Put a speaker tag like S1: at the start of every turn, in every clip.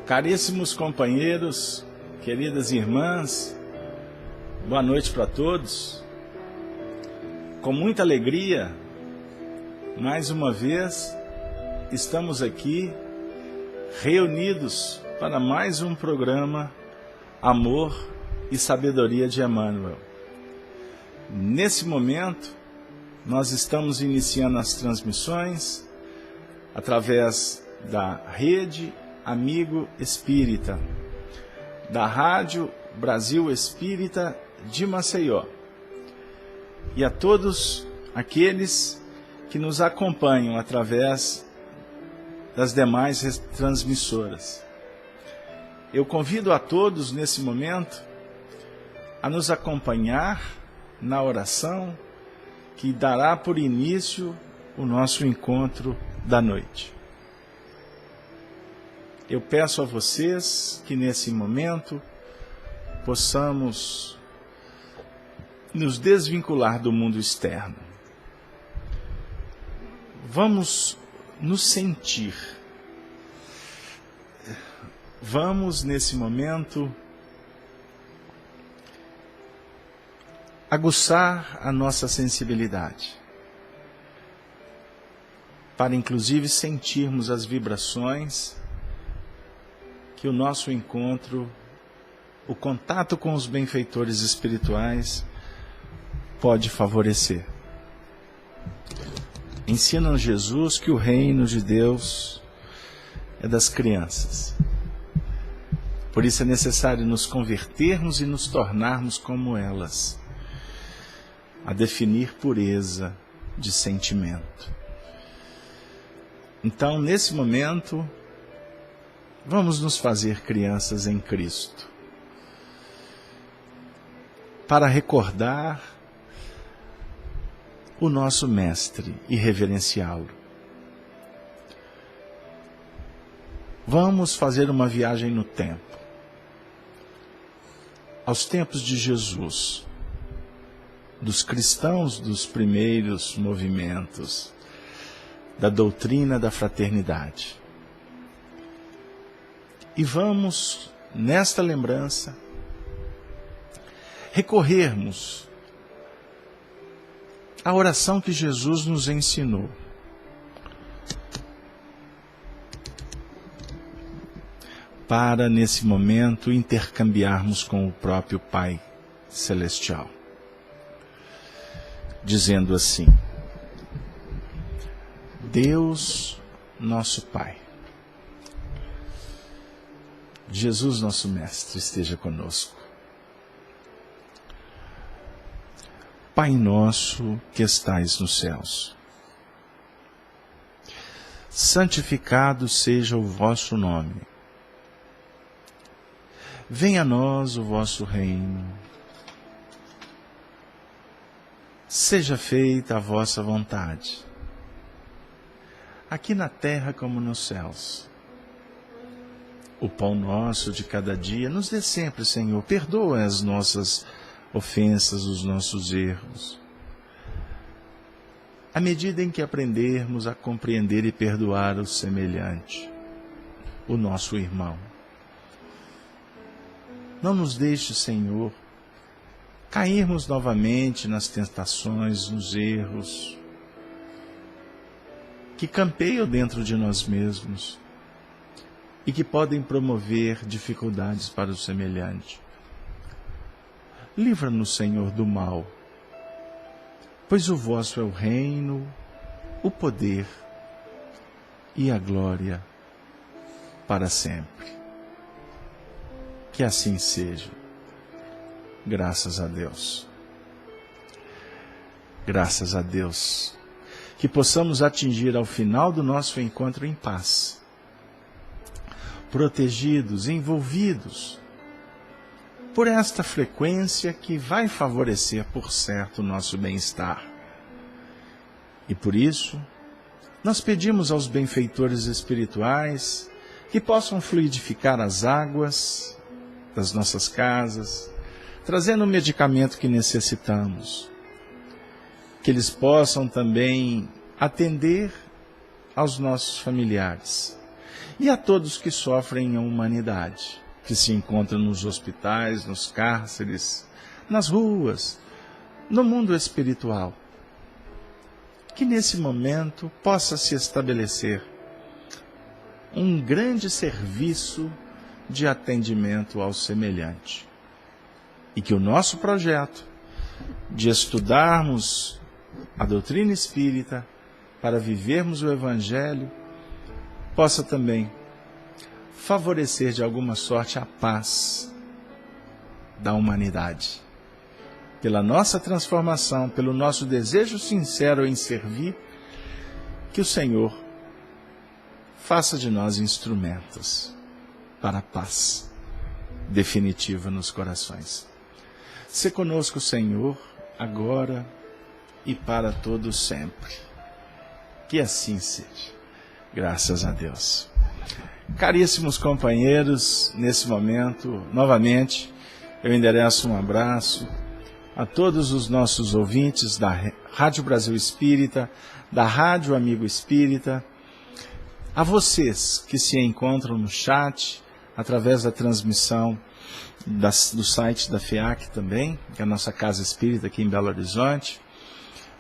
S1: Caríssimos companheiros, queridas irmãs, boa noite para todos. Com muita alegria, mais uma vez, estamos aqui reunidos para mais um programa Amor e Sabedoria de Emmanuel. Nesse momento, nós estamos iniciando as transmissões através da Rede Amigo Espírita, da Rádio Brasil Espírita de Maceió, e a todos aqueles que nos acompanham através das demais transmissoras. Eu convido a todos nesse momento a nos acompanhar na oração que dará por início o nosso encontro da noite. Eu peço a vocês que nesse momento possamos nos desvincular do mundo externo. Vamos nos sentir. Vamos nesse momento aguçar a nossa sensibilidade, para inclusive sentirmos as vibrações que o nosso encontro, o contato com os benfeitores espirituais pode favorecer. Ensina Jesus que o reino de Deus é das crianças. Por isso é necessário nos convertermos e nos tornarmos como elas, a definir pureza de sentimento. Então, nesse momento, vamos nos fazer crianças em Cristo, para recordar o nosso Mestre e reverenciá-lo. Vamos fazer uma viagem no tempo, aos tempos de Jesus, dos cristãos dos primeiros movimentos da doutrina da fraternidade. E vamos, nesta lembrança, recorrermos à oração que Jesus nos ensinou. Para, nesse momento, intercambiarmos com o próprio Pai Celestial. Dizendo assim: Deus, nosso Pai, Jesus, nosso Mestre, esteja conosco. Pai nosso que estais nos céus, santificado seja o vosso nome. Venha a nós o vosso reino. Seja feita a vossa vontade, aqui na terra como nos céus. O pão nosso de cada dia nos dê sempre, Senhor. Perdoa as nossas ofensas, os nossos erros, à medida em que aprendermos a compreender e perdoar o semelhante, o nosso irmão. Não nos deixe, Senhor, cairmos novamente nas tentações, nos erros que campeiam dentro de nós mesmos e que podem promover dificuldades para o semelhante. Livra-nos, Senhor, do mal, pois o vosso é o reino, o poder e a glória para sempre. Que assim seja. Graças a Deus. Graças a Deus. Que possamos atingir ao final do nosso encontro em paz, protegidos, envolvidos por esta frequência que vai favorecer, por certo, o nosso bem-estar. E por isso, nós pedimos aos benfeitores espirituais que possam fluidificar as águas das nossas casas, trazendo o medicamento que necessitamos, que eles possam também atender aos nossos familiares e a todos que sofrem a humanidade, que se encontram nos hospitais, nos cárceres, nas ruas, no mundo espiritual. Que nesse momento possa se estabelecer um grande serviço de atendimento ao semelhante. E que o nosso projeto de estudarmos a doutrina espírita para vivermos o Evangelho possa também favorecer de alguma sorte a paz da humanidade. Pela nossa transformação, pelo nosso desejo sincero em servir, que o Senhor faça de nós instrumentos para a paz definitiva nos corações. Se conosco, Senhor, agora e para todo sempre. Que assim seja. Graças a Deus. Caríssimos companheiros, nesse momento, novamente, eu endereço um abraço a todos os nossos ouvintes da Rádio Brasil Espírita, da Rádio Amigo Espírita, a vocês que se encontram no chat, através da transmissão do site da FEAC também, que é a nossa casa espírita aqui em Belo Horizonte.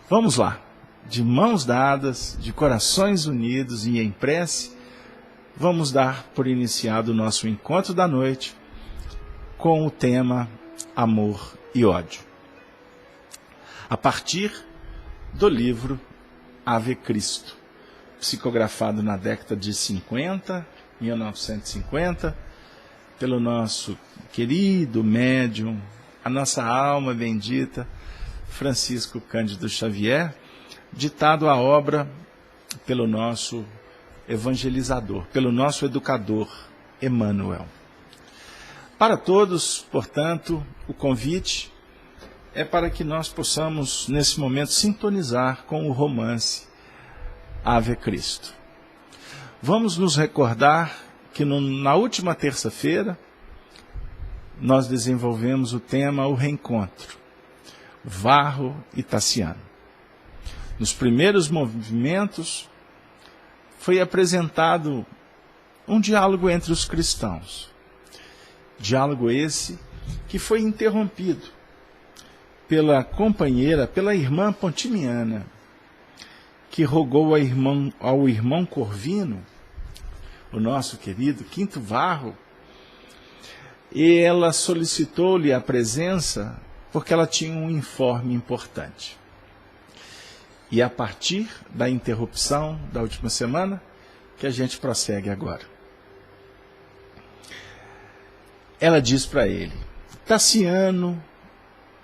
S1: Vamos lá, de mãos dadas, de corações unidos e em prece, vamos dar por iniciado o nosso encontro da noite com o tema Amor e Ódio, a partir do livro Ave Cristo, psicografado na década de 1950, pelo nosso querido médium, a nossa alma bendita, Francisco Cândido Xavier, ditado a obra pelo nosso evangelizador, pelo nosso educador, Emmanuel. Para todos, portanto, o convite é para que nós possamos, nesse momento, sintonizar com o romance Ave Cristo. Vamos nos recordar que na última terça-feira nós desenvolvemos o tema O Reencontro, Varro e Tassiano. Nos primeiros movimentos foi apresentado um diálogo entre os cristãos. Diálogo esse que foi interrompido pela companheira, pela irmã Pontimiana, que rogou ao irmão Corvino, o nosso querido Quinto Varro, e ela solicitou-lhe a presença porque ela tinha um informe importante. E a partir da interrupção da última semana, que a gente prossegue agora. Ela diz para ele: Tassiano,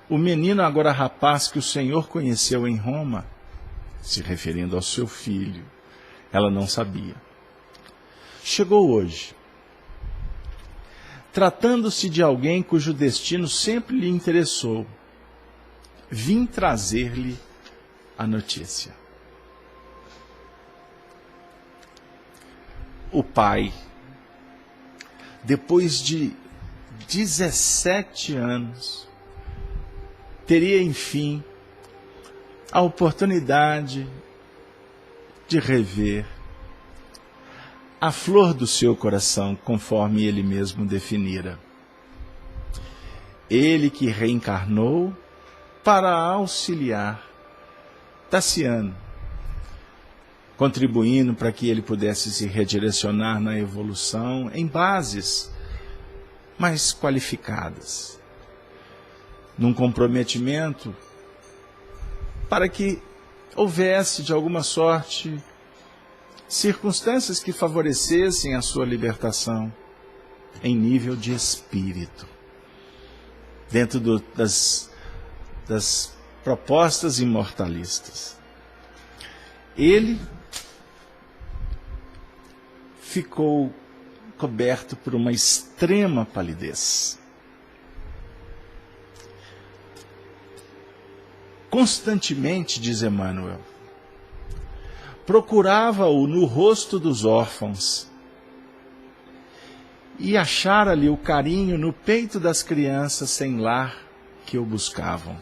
S1: o menino agora rapaz que o Senhor conheceu em Roma, se referindo ao seu filho, ela não sabia. Chegou hoje. Tratando-se de alguém cujo destino sempre lhe interessou, vim trazer-lhe a notícia. O pai, depois de 17 anos, teria, enfim, a oportunidade de rever a flor do seu coração, conforme ele mesmo definira. Ele que reencarnou para auxiliar Tassiano, contribuindo para que ele pudesse se redirecionar na evolução em bases mais qualificadas, num comprometimento para que houvesse, de alguma sorte, circunstâncias que favorecessem a sua libertação em nível de espírito, dentro das propostas imortalistas. Ele ficou coberto por uma extrema palidez. Constantemente, diz Emmanuel, procurava-o no rosto dos órfãos e achara-lhe o carinho no peito das crianças sem lar que o buscavam.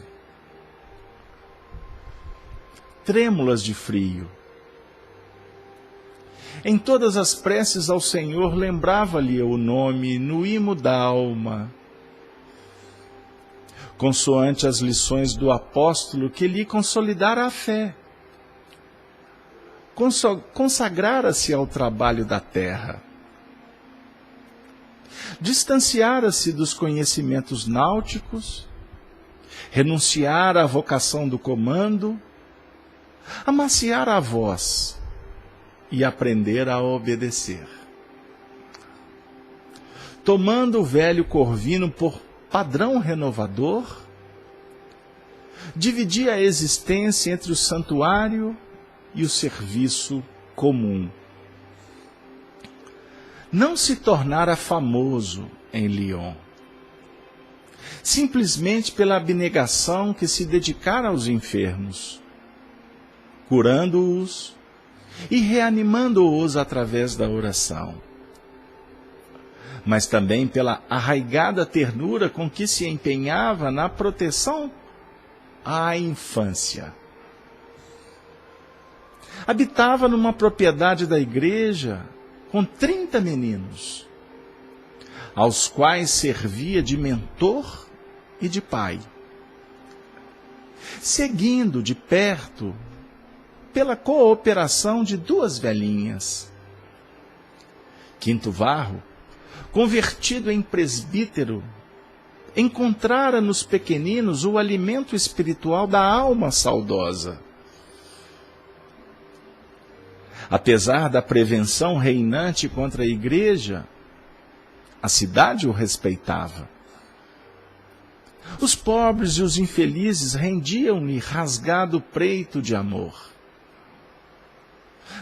S1: Trêmulas de frio, Em todas as preces ao Senhor, lembrava-lhe o nome no imo da alma, consoante as lições do apóstolo que lhe consolidara a fé. Consagrara-se ao trabalho da terra. Distanciara-se dos conhecimentos náuticos, renunciara à vocação do comando, amaciara a voz e aprendera a obedecer. Tomando o velho Corvino por padrão renovador, dividia a existência entre o santuário e o serviço comum. Não se tornara famoso em Lyon, simplesmente pela abnegação que se dedicara aos enfermos, curando-os e reanimando-os através da oração, mas também pela arraigada ternura com que se empenhava na proteção à infância. Habitava numa propriedade da igreja com 30 meninos, aos quais servia de mentor e de pai, seguindo de perto pela cooperação de 2 velhinhas. Quinto Varro, convertido em presbítero, encontrara nos pequeninos o alimento espiritual da alma saudosa. Apesar da prevenção reinante contra a igreja, a cidade o respeitava. Os pobres e os infelizes rendiam-lhe rasgado preito de amor.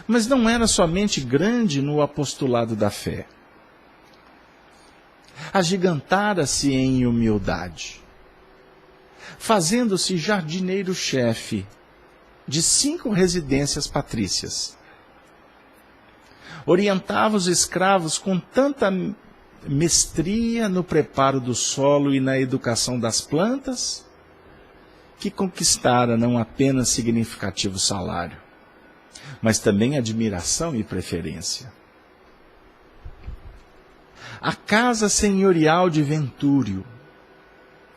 S1: Mas não era somente grande no apostolado da fé. Agigantara-se em humildade, fazendo-se jardineiro-chefe de 5 residências patrícias. Orientava os escravos com tanta mestria no preparo do solo e na educação das plantas, que conquistara não apenas significativo salário, mas também admiração e preferência. A casa senhorial de Ventúrio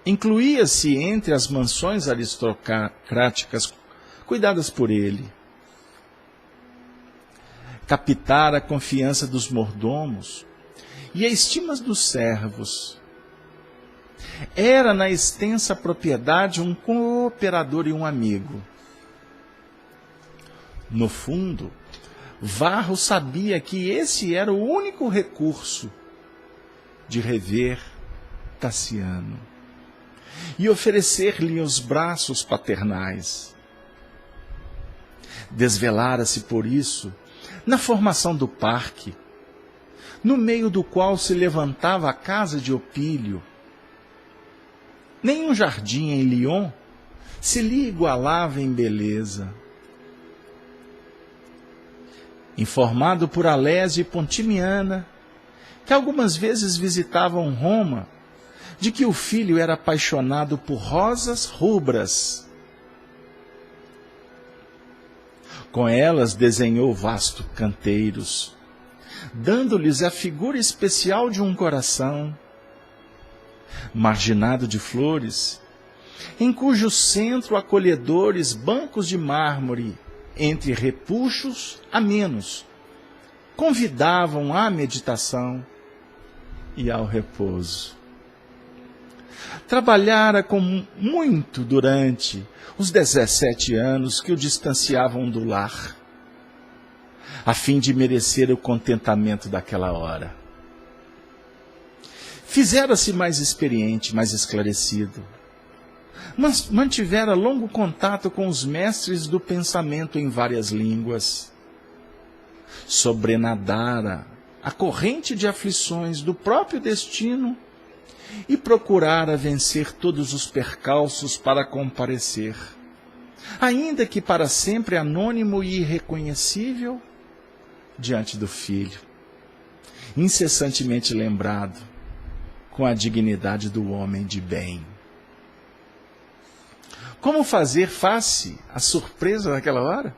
S1: incluía-se entre as mansões aristocráticas cuidadas por ele. Captara a confiança dos mordomos e a estima dos servos. Era na extensa propriedade um cooperador e um amigo. No fundo, Varro sabia que esse era o único recurso de rever Tassiano e oferecer-lhe os braços paternais. Desvelara-se por isso na formação do parque, no meio do qual se levantava a casa de Opílio. Nenhum jardim em Lyon se lhe igualava em beleza. Informado por Alésio e Pontimiana, que algumas vezes visitavam Roma, de que o filho era apaixonado por rosas rubras. Com elas desenhou vastos canteiros, dando-lhes a figura especial de um coração, marginado de flores, em cujo centro acolhedores bancos de mármore, entre repuxos amenos, convidavam à meditação e ao repouso. Trabalhara com muito durante os 17 anos que o distanciavam do lar, a fim de merecer o contentamento daquela hora. Fizera-se mais experiente, mais esclarecido, mas mantivera longo contato com os mestres do pensamento em várias línguas. Sobrenadara a corrente de aflições do próprio destino e procurara vencer todos os percalços para comparecer, ainda que para sempre anônimo e irreconhecível, diante do Filho, incessantemente lembrado com a dignidade do homem de bem. Como fazer face à surpresa daquela hora?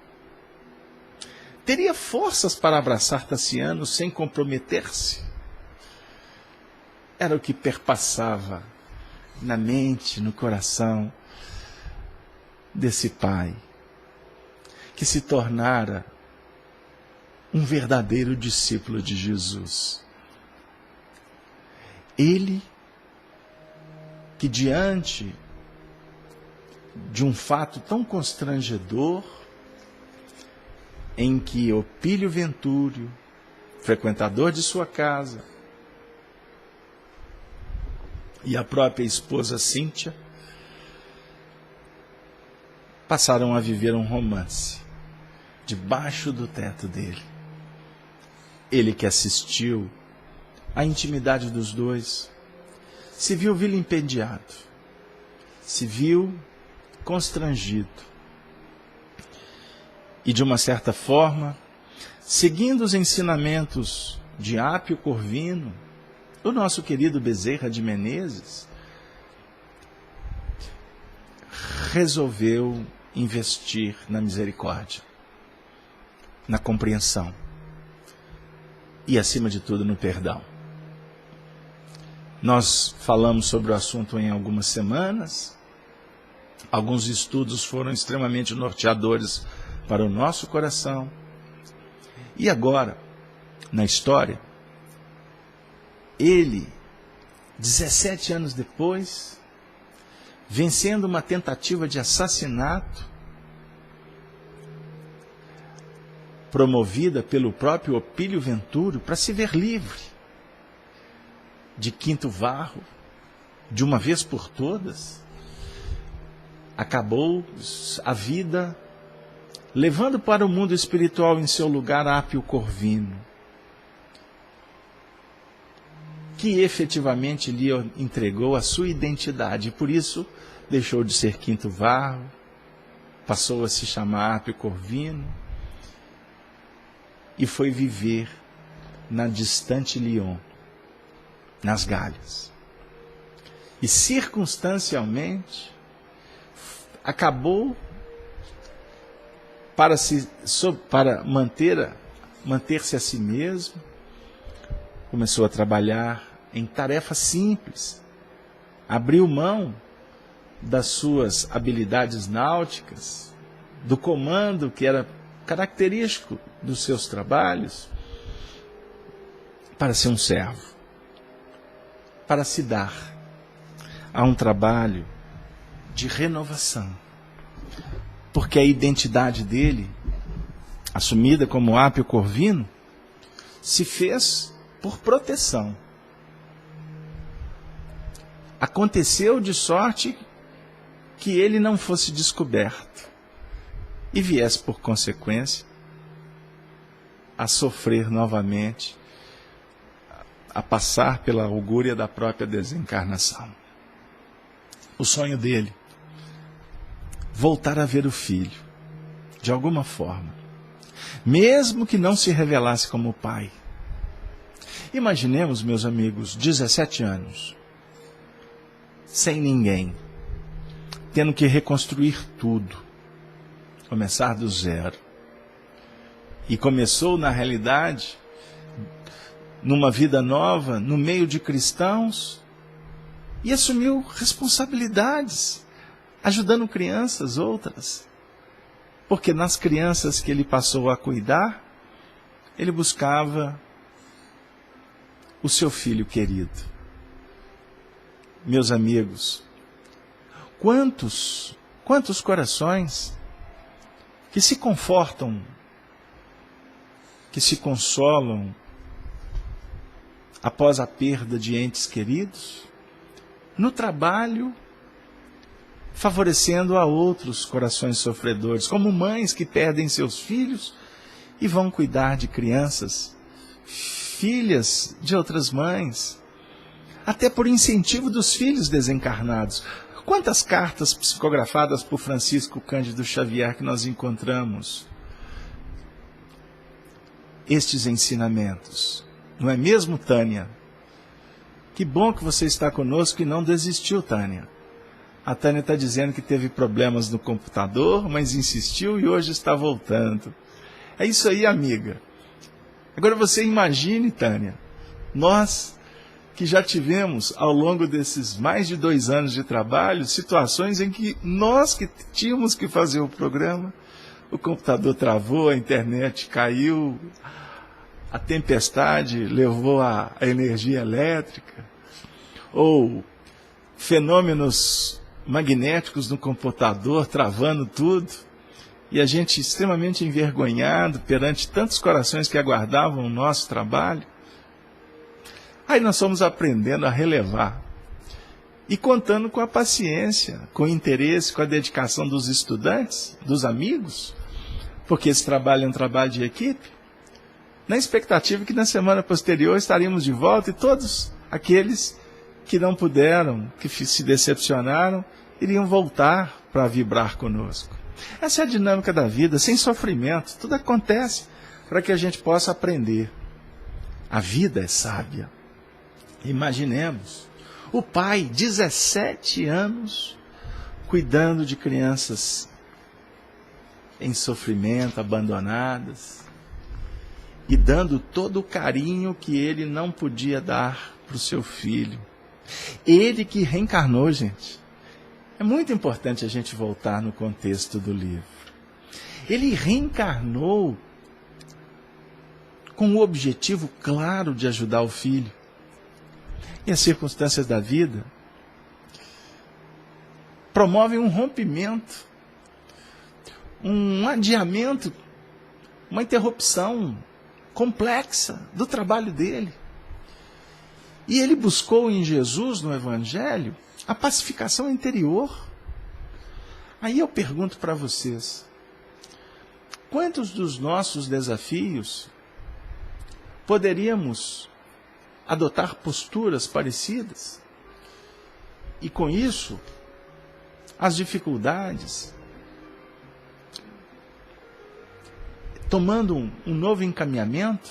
S1: teria forças para abraçar Tassiano sem comprometer-se? Era o que perpassava na mente, no coração desse pai, que se tornara um verdadeiro discípulo de Jesus. Ele, que diante de um fato tão constrangedor, em que Opílio Ventúrio, frequentador de sua casa, e a própria esposa Cíntia passaram a viver um romance debaixo do teto dele. Ele que assistiu à intimidade dos dois, se viu vilipendiado, se viu constrangido. E de uma certa forma, seguindo os ensinamentos de Apio Corvino, o nosso querido Bezerra de Menezes, resolveu investir na misericórdia, na compreensão e, acima de tudo, no perdão. Nós falamos sobre o assunto em algumas semanas. Alguns estudos foram extremamente norteadores para o nosso coração. E agora, na história, ele, 17 anos depois, vencendo uma tentativa de assassinato, promovida pelo próprio Opílio Ventúrio para se ver livre de Quinto Varro, de uma vez por todas, acabou a vida levando para o mundo espiritual em seu lugar Apio Corvino, que efetivamente lhe entregou a sua identidade, e por isso deixou de ser Quinto Varro, passou a se chamar Apio Corvino, e foi viver na distante Lyon, nas Galhas. E circunstancialmente acabou, para manter-se a si mesmo, começou a trabalhar em tarefas simples, abriu mão das suas habilidades náuticas, do comando que era característico dos seus trabalhos, para ser um servo, para se dar a um trabalho de renovação. Porque a identidade dele, assumida como Apio Corvino, se fez por proteção. Aconteceu de sorte que ele não fosse descoberto e viesse, por consequência, a sofrer novamente, a passar pela augúria da própria desencarnação. O sonho dele, voltar a ver o filho, de alguma forma, mesmo que não se revelasse como pai. Imaginemos, meus amigos, 17 anos, sem ninguém, tendo que reconstruir tudo, começar do zero. E começou, na realidade, numa vida nova, no meio de cristãos, e assumiu responsabilidades, ajudando crianças, outras. Porque nas crianças que ele passou a cuidar, ele buscava o seu filho querido. Meus amigos, quantos corações que se confortam, que se consolam após a perda de entes queridos, no trabalho, favorecendo a outros corações sofredores, como mães que perdem seus filhos e vão cuidar de crianças, filhas de outras mães, até por incentivo dos filhos desencarnados. Quantas cartas psicografadas por Francisco Cândido Xavier que nós encontramos? Estes ensinamentos. Não é mesmo, Tânia? Que bom que você está conosco e não desistiu, Tânia. A Tânia está dizendo que teve problemas no computador, mas insistiu e hoje está voltando. É isso aí, amiga. Agora você imagine, Tânia, nós que já tivemos, ao longo desses mais de 2 anos de trabalho, situações em que nós que tínhamos que fazer o programa, o computador travou, a internet caiu, a tempestade levou a energia elétrica, ou fenômenos magnéticos no computador travando tudo, e a gente extremamente envergonhado perante tantos corações que aguardavam o nosso trabalho. Aí nós fomos aprendendo a relevar e contando com a paciência, com o interesse, com a dedicação dos estudantes, dos amigos, porque esse trabalho é um trabalho de equipe, na expectativa que na semana posterior estaríamos de volta e todos aqueles que não puderam, que se decepcionaram, iriam voltar para vibrar conosco. Essa é a dinâmica da vida, sem sofrimento, tudo acontece para que a gente possa aprender. A vida é sábia. Imaginemos, o pai, 17 anos, cuidando de crianças em sofrimento, abandonadas, e dando todo o carinho que ele não podia dar para o seu filho. Ele que reencarnou, gente. É muito importante a gente voltar no contexto do livro. Ele reencarnou com o objetivo claro de ajudar o filho. E as circunstâncias da vida promovem um rompimento, um adiamento, uma interrupção complexa do trabalho dele. E ele buscou em Jesus, no Evangelho, a pacificação interior. Aí eu pergunto para vocês, quantos dos nossos desafios poderíamos adotar posturas parecidas? E com isso, as dificuldades, tomando um novo encaminhamento,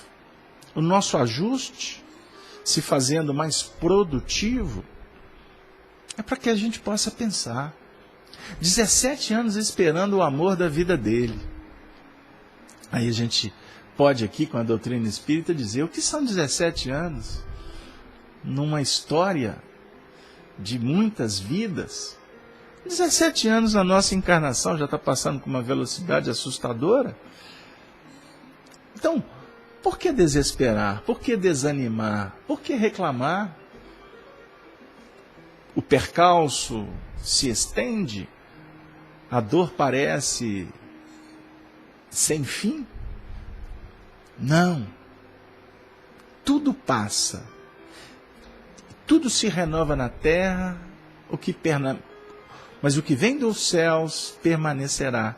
S1: o nosso ajuste, se fazendo mais produtivo, é para que a gente possa pensar. 17 anos esperando o amor da vida dele. Aí a gente pode aqui, com a doutrina espírita, dizer o que são 17 anos? Numa história de muitas vidas. 17 anos na nossa encarnação já está passando com uma velocidade assustadora. Então, por que desesperar? Por que desanimar? Por que reclamar? O percalço se estende? A dor parece sem fim? Não. Tudo passa. Tudo se renova na terra, mas o que vem dos céus permanecerá.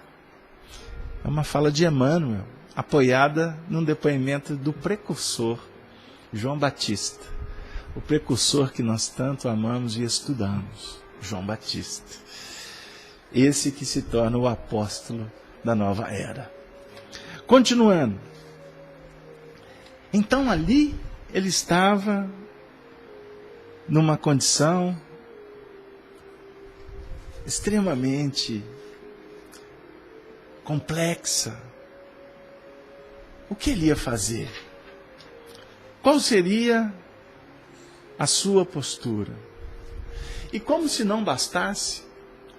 S1: É uma fala de Emmanuel, apoiada num depoimento do precursor, João Batista. O precursor que nós tanto amamos e estudamos, João Batista. Esse que se torna o apóstolo da nova era. Continuando. Então ali ele estava numa condição extremamente complexa. O que ele ia fazer? Qual seria a sua postura? E como se não bastasse,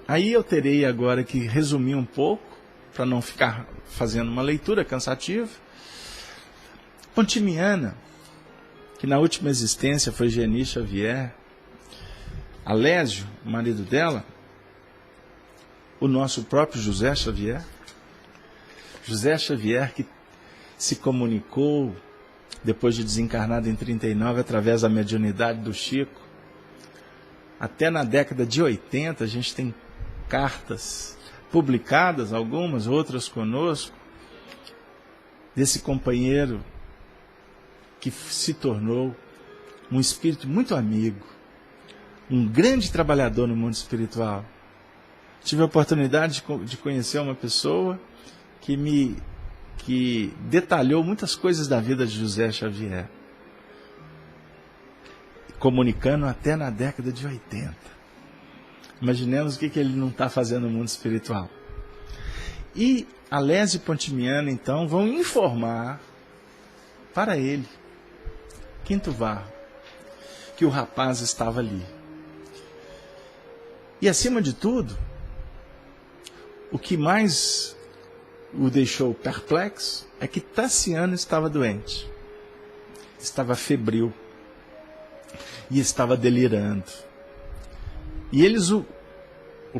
S1: aí eu terei agora que resumir um pouco, para não ficar fazendo uma leitura cansativa. Pontimiana, que na última existência foi Geni Xavier, Alésio, o marido dela, o nosso próprio José Xavier, que se comunicou, depois de desencarnado em 39, através da mediunidade do Chico. Até na década de 80, a gente tem cartas publicadas, algumas, outras conosco, desse companheiro que se tornou um espírito muito amigo, um grande trabalhador no mundo espiritual. Tive a oportunidade de conhecer uma pessoa que detalhou muitas coisas da vida de José Xavier, comunicando até na década de 80. Imaginemos o que ele não está fazendo no mundo espiritual. E Alésio e Pontimiana, então, vão informar para ele, Quinto Varro, que o rapaz estava ali. E, acima de tudo, o que mais o deixou perplexo é que Tassiano estava doente, estava febril e estava delirando. E eles, o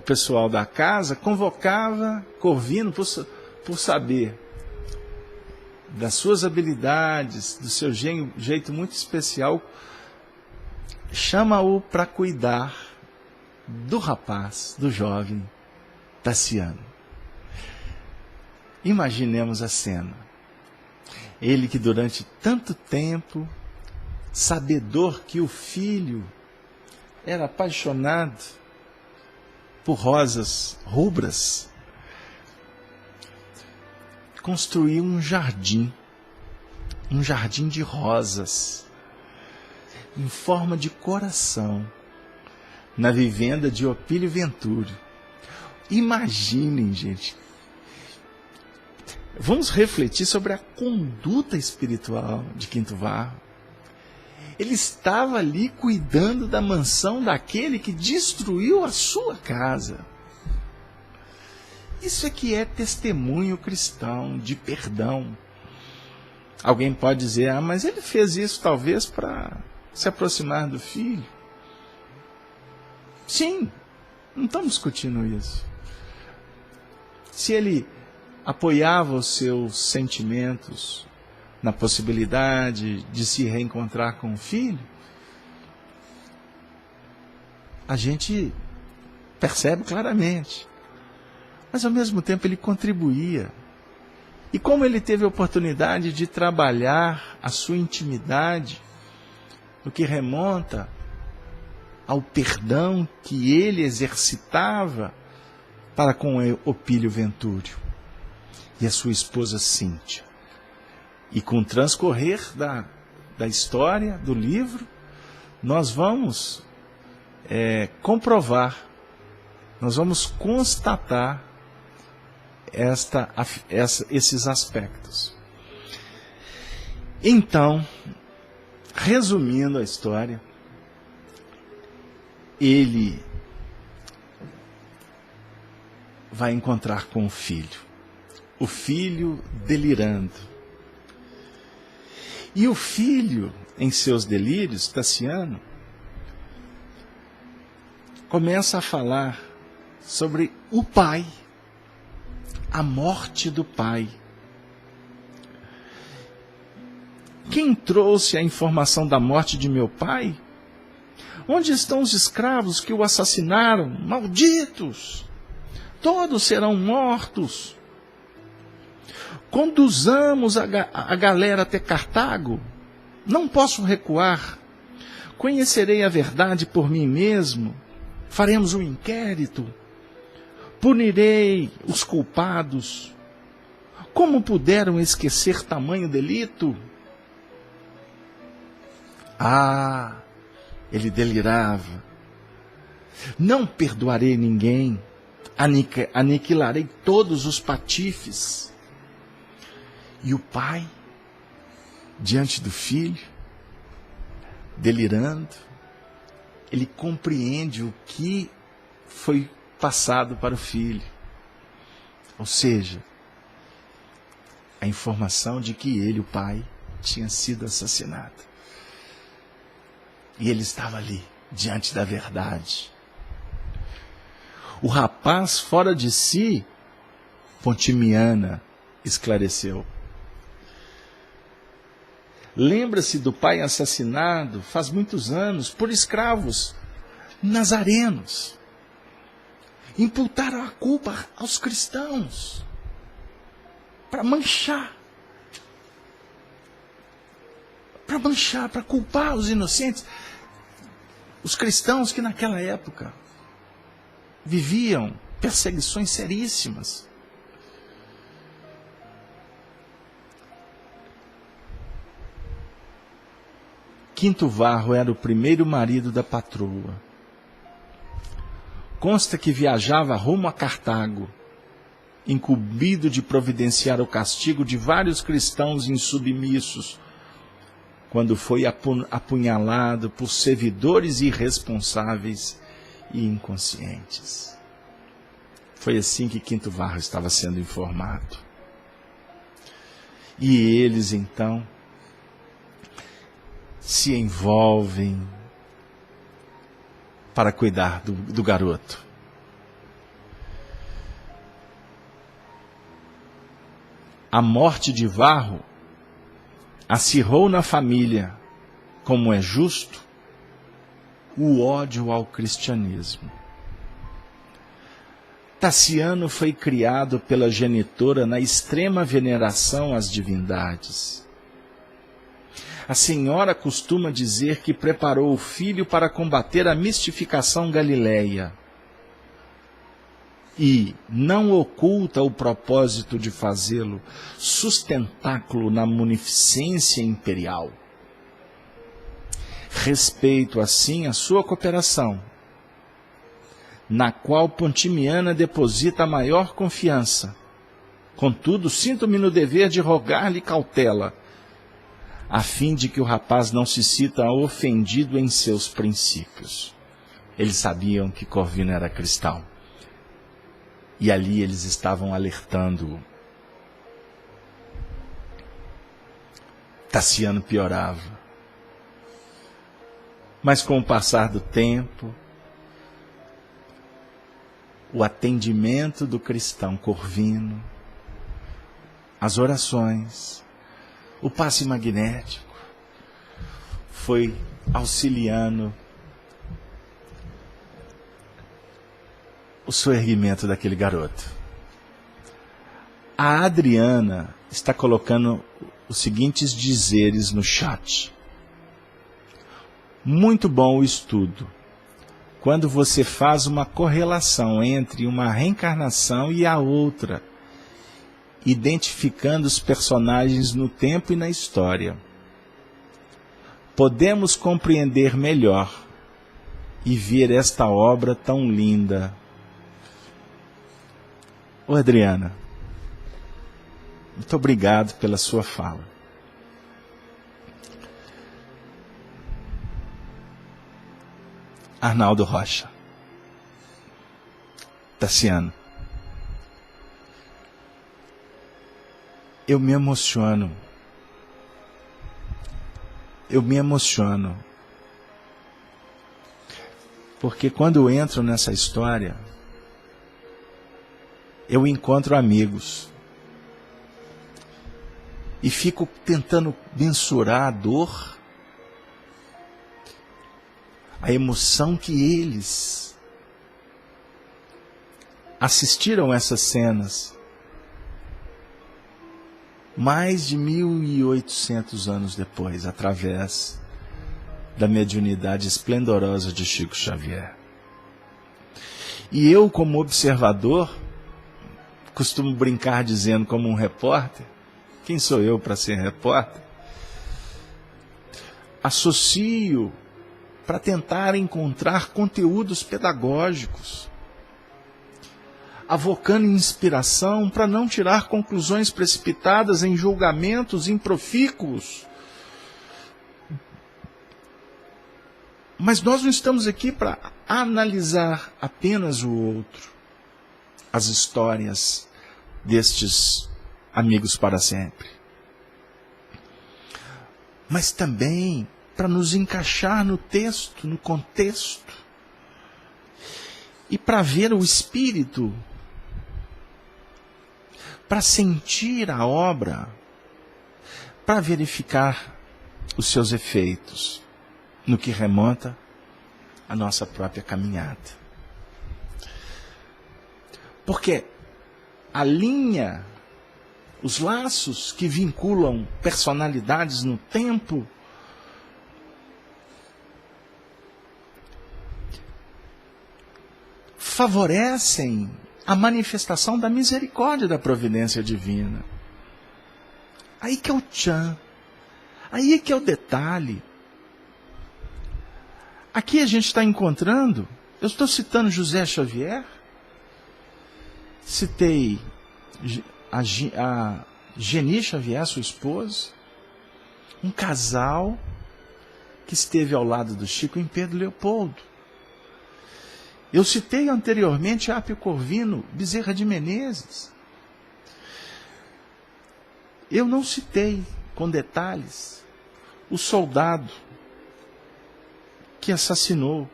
S1: pessoal da casa, convocava Corvino por saber das suas habilidades, do seu jeito muito especial, chama-o para cuidar do rapaz, do jovem Tassiano. Imaginemos a cena. Ele que durante tanto tempo, sabedor que o filho era apaixonado por rosas rubras, construiu um jardim de rosas, em forma de coração, na vivenda de Opílio Ventúrio. Imaginem, gente. Vamos refletir sobre a conduta espiritual de Quinto Varro. Ele estava ali cuidando da mansão daquele que destruiu a sua casa. Isso é que é testemunho cristão de perdão. Alguém pode dizer, mas ele fez isso talvez para se aproximar do filho. Sim, não estamos discutindo isso. Se ele apoiava os seus sentimentos na possibilidade de se reencontrar com o filho, a gente percebe claramente. Mas ao mesmo tempo ele contribuía. E como ele teve a oportunidade de trabalhar a sua intimidade, no que remonta ao perdão que ele exercitava para com Opílio Ventúrio e a sua esposa Cíntia. E com o transcorrer da história, do livro, nós vamos comprovar, nós vamos constatar esses aspectos. Então, resumindo a história, ele vai encontrar com o filho delirando. E o filho, em seus delírios, Tassiano, começa a falar sobre o pai, a morte do pai. Quem trouxe a informação da morte de meu pai? Onde estão os escravos que o assassinaram? Malditos! Todos serão mortos. Conduzamos a galera até Cartago. Não posso recuar. Conhecerei a verdade por mim mesmo. Faremos um inquérito. Punirei os culpados. Como puderam esquecer tamanho delito? Ele delirava. Não perdoarei ninguém. Aniquilarei todos os patifes. E o pai, diante do filho, delirando, ele compreende o que foi passado para o filho. Ou seja, a informação de que ele, o pai, tinha sido assassinado. E ele estava ali, diante da verdade. O rapaz, fora de si, Pontimiana esclareceu. Lembra-se do pai assassinado faz muitos anos por escravos nazarenos. Imputaram a culpa aos cristãos para manchar, para culpar os inocentes. Os cristãos que naquela época viviam perseguições seríssimas. Quinto Varro era o primeiro marido da patroa. Consta que viajava rumo a Cartago incumbido de providenciar o castigo de vários cristãos insubmissos, quando foi apunhalado por servidores irresponsáveis e inconscientes. Foi assim que Quinto Varro estava sendo informado. E eles, então, se envolvem para cuidar do garoto. A morte de Varro acirrou na família, como é justo, o ódio ao cristianismo. Tassiano foi criado pela genitora na extrema veneração às divindades. A senhora costuma dizer que preparou o filho para combater a mistificação galileia e não oculta o propósito de fazê-lo sustentáculo na munificência imperial. Respeito, assim, a sua cooperação, na qual Pontimiana deposita a maior confiança. Contudo, sinto-me no dever de rogar-lhe cautela, a fim de que o rapaz não se sinta ofendido em seus princípios. Eles sabiam que Corvino era cristão. E ali eles estavam alertando-o. Tassiano piorava. Mas com o passar do tempo, o atendimento do cristão Corvino, as orações, o passe magnético, foi auxiliando o soerguimento daquele garoto. A Adriana está colocando os seguintes dizeres no chat. Muito bom o estudo. Quando você faz uma correlação entre uma reencarnação e a outra, identificando os personagens no tempo e na história, podemos compreender melhor e ver esta obra tão linda. Ô Adriana, muito obrigado pela sua fala. Arnaldo Rocha. Tassiano. Eu me emociono. Porque quando eu entro nessa história, eu encontro amigos. E fico tentando mensurar a dor, a emoção que eles assistiram essas cenas mais de 1.800 anos depois, através da mediunidade esplendorosa de Chico Xavier. E eu, como observador, costumo brincar dizendo como um repórter, quem sou eu para ser repórter? Associo para tentar encontrar conteúdos pedagógicos, avocando inspiração para não tirar conclusões precipitadas em julgamentos improfícuos. Mas nós não estamos aqui para analisar apenas o outro, as histórias destes amigos para sempre, mas também para nos encaixar no texto, no contexto, e para ver o espírito, para sentir a obra, para verificar os seus efeitos no que remonta à nossa própria caminhada. Porque a linha, os laços que vinculam personalidades no tempo, favorecem a manifestação da misericórdia da providência divina. Aí que é o tchan, aí que é o detalhe. Aqui a gente está encontrando, eu estou citando José Xavier, citei a Geni Xavier, sua esposa, um casal que esteve ao lado do Chico em Pedro Leopoldo. Eu citei anteriormente Apio Corvino, Bezerra de Menezes. Eu não citei com detalhes o soldado que assassinou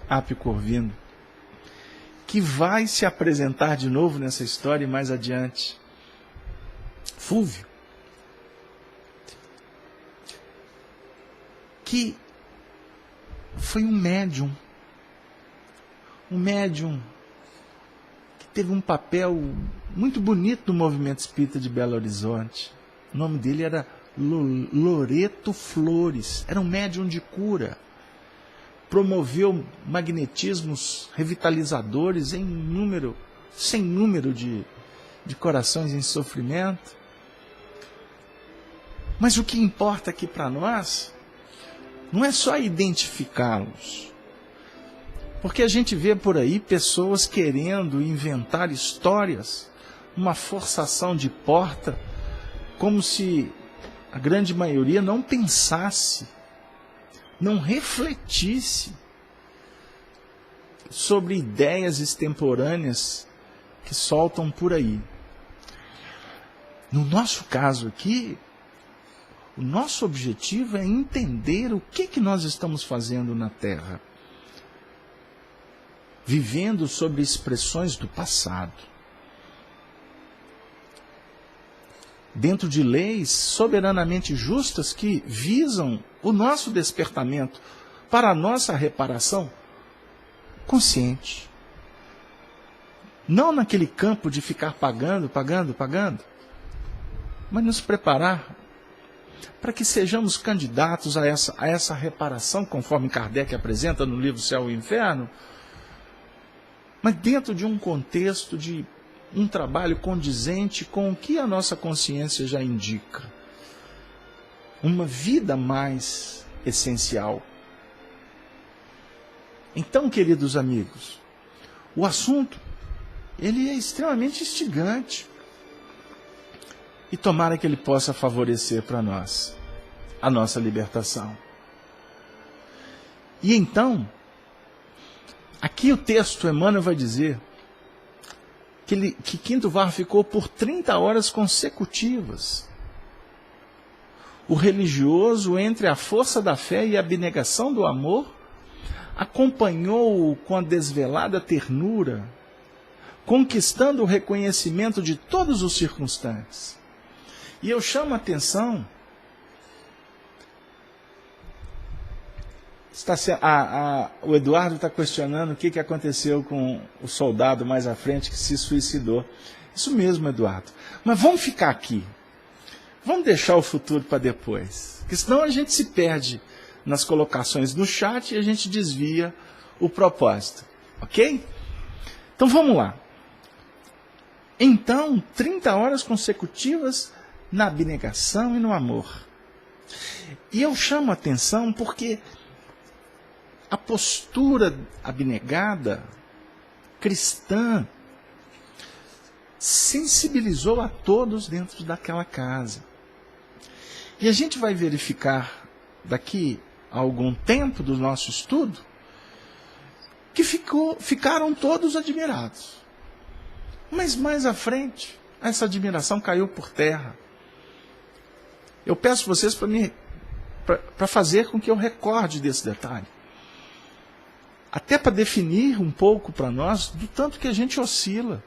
S1: Apio Corvino, que vai se apresentar de novo nessa história mais adiante. Fúvio, que foi um médium que teve um papel muito bonito no movimento espírita de Belo Horizonte. O nome dele era Loreto Flores, era um médium de cura. Promoveu magnetismos revitalizadores sem número de corações em sofrimento. Mas o que importa aqui para nós não é só identificá-los. Porque a gente vê por aí pessoas querendo inventar histórias, uma forçação de porta, como se a grande maioria não pensasse, não refletisse sobre ideias extemporâneas que soltam por aí. No nosso caso aqui, o nosso objetivo é entender o que nós estamos fazendo na Terra, vivendo sobre expressões do passado, dentro de leis soberanamente justas que visam o nosso despertamento para a nossa reparação consciente. Não naquele campo de ficar pagando, mas nos preparar para que sejamos candidatos a essa reparação, conforme Kardec apresenta no livro Céu e Inferno, mas dentro de um contexto de um trabalho condizente com o que a nossa consciência já indica. Uma vida mais essencial. Então, queridos amigos, o assunto, ele é extremamente instigante. E tomara que ele possa favorecer para nós a nossa libertação. E então, aqui o texto, Emmanuel vai dizer que Quinto Varro ficou por 30 horas consecutivas. O religioso, entre a força da fé e a abnegação do amor, acompanhou-o com a desvelada ternura, conquistando o reconhecimento de todos os circunstantes. E eu chamo a atenção, o Eduardo está questionando o que aconteceu com o soldado mais à frente que se suicidou. Isso mesmo, Eduardo. Mas vamos ficar aqui. Vamos deixar o futuro para depois. Porque senão a gente se perde nas colocações no chat e a gente desvia o propósito. Ok? Então vamos lá. Então, 30 horas consecutivas na abnegação e no amor. E eu chamo a atenção porque a postura abnegada, cristã, sensibilizou a todos dentro daquela casa. E a gente vai verificar daqui a algum tempo do nosso estudo que ficaram todos admirados. Mas mais à frente, essa admiração caiu por terra. Eu peço vocês para fazer com que eu recorde desse detalhe. Até para definir um pouco para nós do tanto que a gente oscila.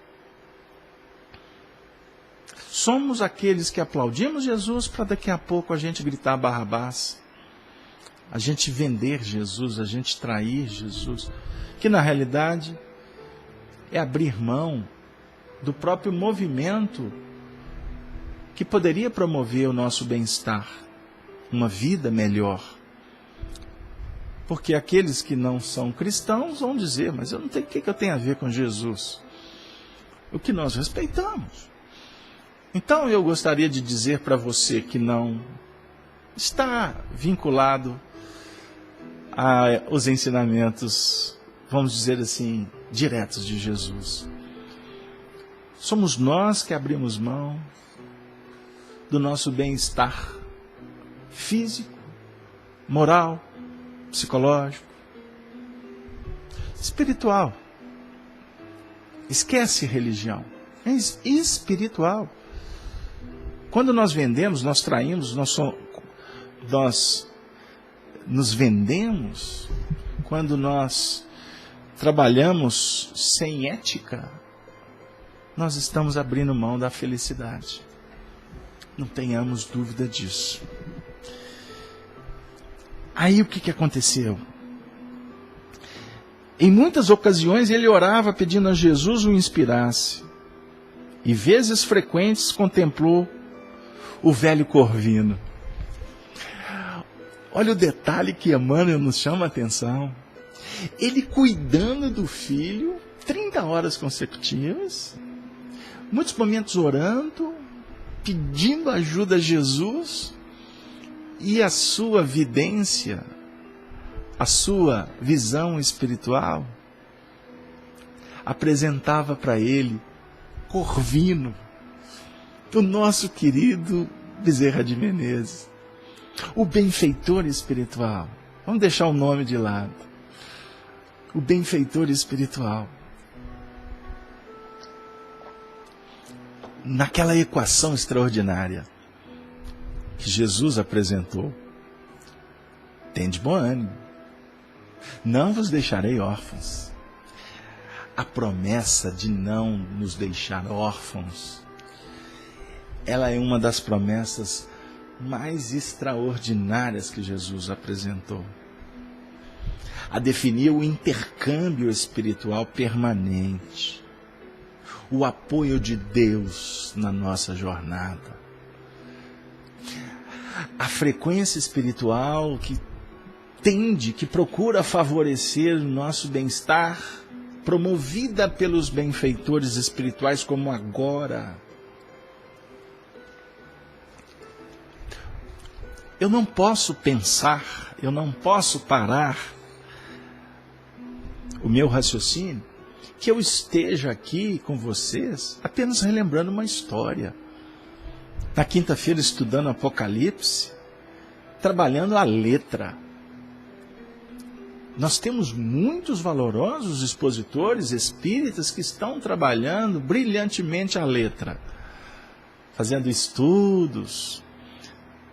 S1: Somos aqueles que aplaudimos Jesus para daqui a pouco a gente gritar Barrabás. A gente vender Jesus, a gente trair Jesus. Que na realidade é abrir mão do próprio movimento que poderia promover o nosso bem-estar, uma vida melhor. Porque aqueles que não são cristãos vão dizer, mas eu não tenho o que eu tenho a ver com Jesus. O que nós respeitamos. Então eu gostaria de dizer para você que não está vinculado aos ensinamentos, vamos dizer assim, diretos de Jesus. somos nós que abrimos mão do nosso bem-estar físico, moral, psicológico, espiritual. Esquece religião. É espiritual. Quando nós vendemos, nós traímos, nós nos vendemos, quando nós trabalhamos sem ética, nós estamos abrindo mão da felicidade. Não tenhamos dúvida disso. Aí o que aconteceu? Em muitas ocasiões ele orava pedindo a Jesus o inspirasse. E vezes frequentes contemplou o velho Corvino. Olha o detalhe que Emmanuel nos chama a atenção. Ele cuidando do filho 30 horas consecutivas, muitos momentos orando, pedindo ajuda a Jesus, e a sua vidência, a sua visão espiritual, apresentava para ele Corvino, o nosso querido Bezerra de Menezes, o benfeitor espiritual. Vamos deixar o nome de lado. O benfeitor espiritual. Naquela equação extraordinária que Jesus apresentou: tende bom ânimo, não vos deixarei órfãos. A promessa de não nos deixar órfãos, ela é uma das promessas mais extraordinárias que Jesus apresentou. A definir o intercâmbio espiritual permanente, o apoio de Deus na nossa jornada, a frequência espiritual que tende, que procura favorecer o nosso bem-estar, promovida pelos benfeitores espirituais, como agora. Eu não posso pensar, eu não posso parar o meu raciocínio, que eu esteja aqui com vocês apenas relembrando uma história. Na quinta-feira, estudando Apocalipse, trabalhando a letra. Nós temos muitos valorosos expositores espíritas que estão trabalhando brilhantemente a letra, fazendo estudos,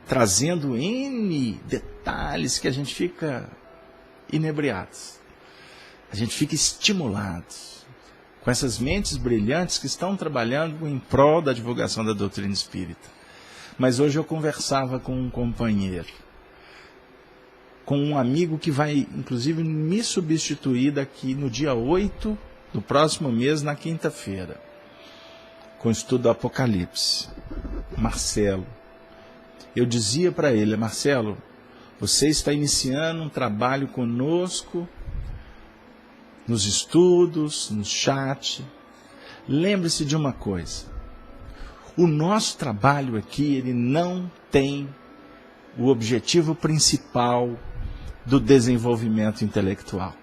S1: trazendo N detalhes que a gente fica inebriado. A gente fica estimulado com essas mentes brilhantes que estão trabalhando em prol da divulgação da doutrina espírita. Mas hoje eu conversava com um companheiro, com um amigo que vai, inclusive, me substituir daqui no dia 8 do próximo mês, na quinta-feira, com o estudo do Apocalipse, Marcelo. Eu dizia para ele: Marcelo, você está iniciando um trabalho conosco, nos estudos, no chat. Lembre-se de uma coisa: o nosso trabalho aqui, ele não tem o objetivo principal do desenvolvimento intelectual.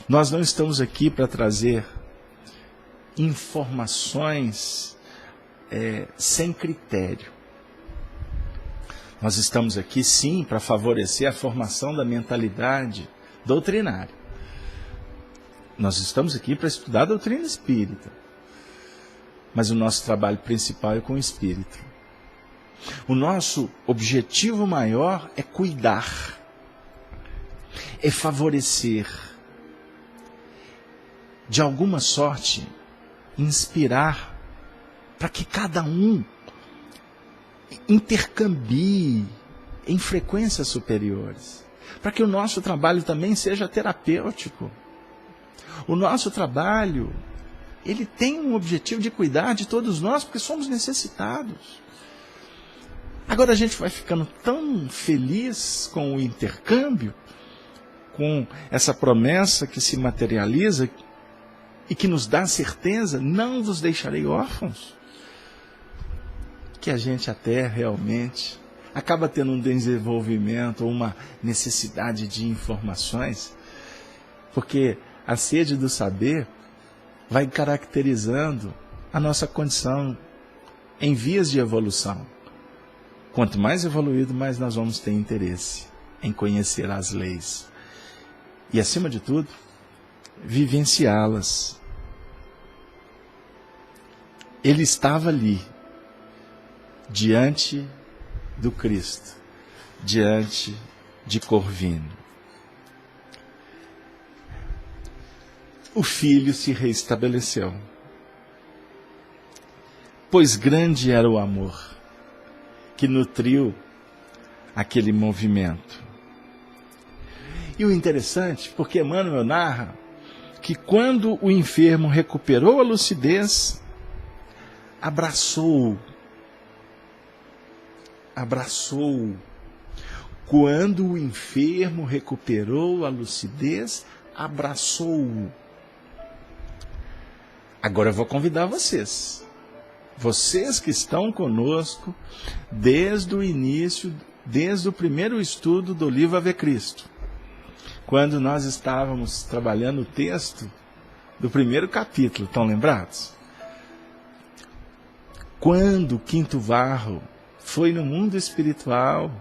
S1: Nós não estamos aqui para trazer informações sem critério. Nós estamos aqui, sim, para favorecer a formação da mentalidade doutrinária. Nós estamos aqui para estudar a doutrina espírita. Mas o nosso trabalho principal é com o espírito. O nosso objetivo maior é cuidar, é favorecer, de alguma sorte, inspirar, para que cada um intercambie em frequências superiores, para que o nosso trabalho também seja terapêutico. O nosso trabalho, ele tem um objetivo de cuidar de todos nós, porque somos necessitados. Agora a gente vai ficando tão feliz com o intercâmbio, com essa promessa que se materializa e que nos dá certeza: não vos deixarei órfãos, que a gente até realmente acaba tendo um desenvolvimento ou uma necessidade de informações, porque a sede do saber, vai caracterizando a nossa condição em vias de evolução. Quanto mais evoluído, mais nós vamos ter interesse em conhecer as leis. E, acima de tudo, vivenciá-las. Ele estava ali, diante do Cristo, diante de Corvino. O filho se reestabeleceu, pois grande era o amor que nutriu aquele movimento. E o interessante, porque Emmanuel narra que quando o enfermo recuperou a lucidez, abraçou-o. Quando o enfermo recuperou a lucidez, abraçou-o. Agora eu vou convidar vocês que estão conosco desde o início, desde o primeiro estudo do livro Ave Cristo, quando nós estávamos trabalhando o texto do primeiro capítulo, estão lembrados? Quando o Quinto Varro foi no mundo espiritual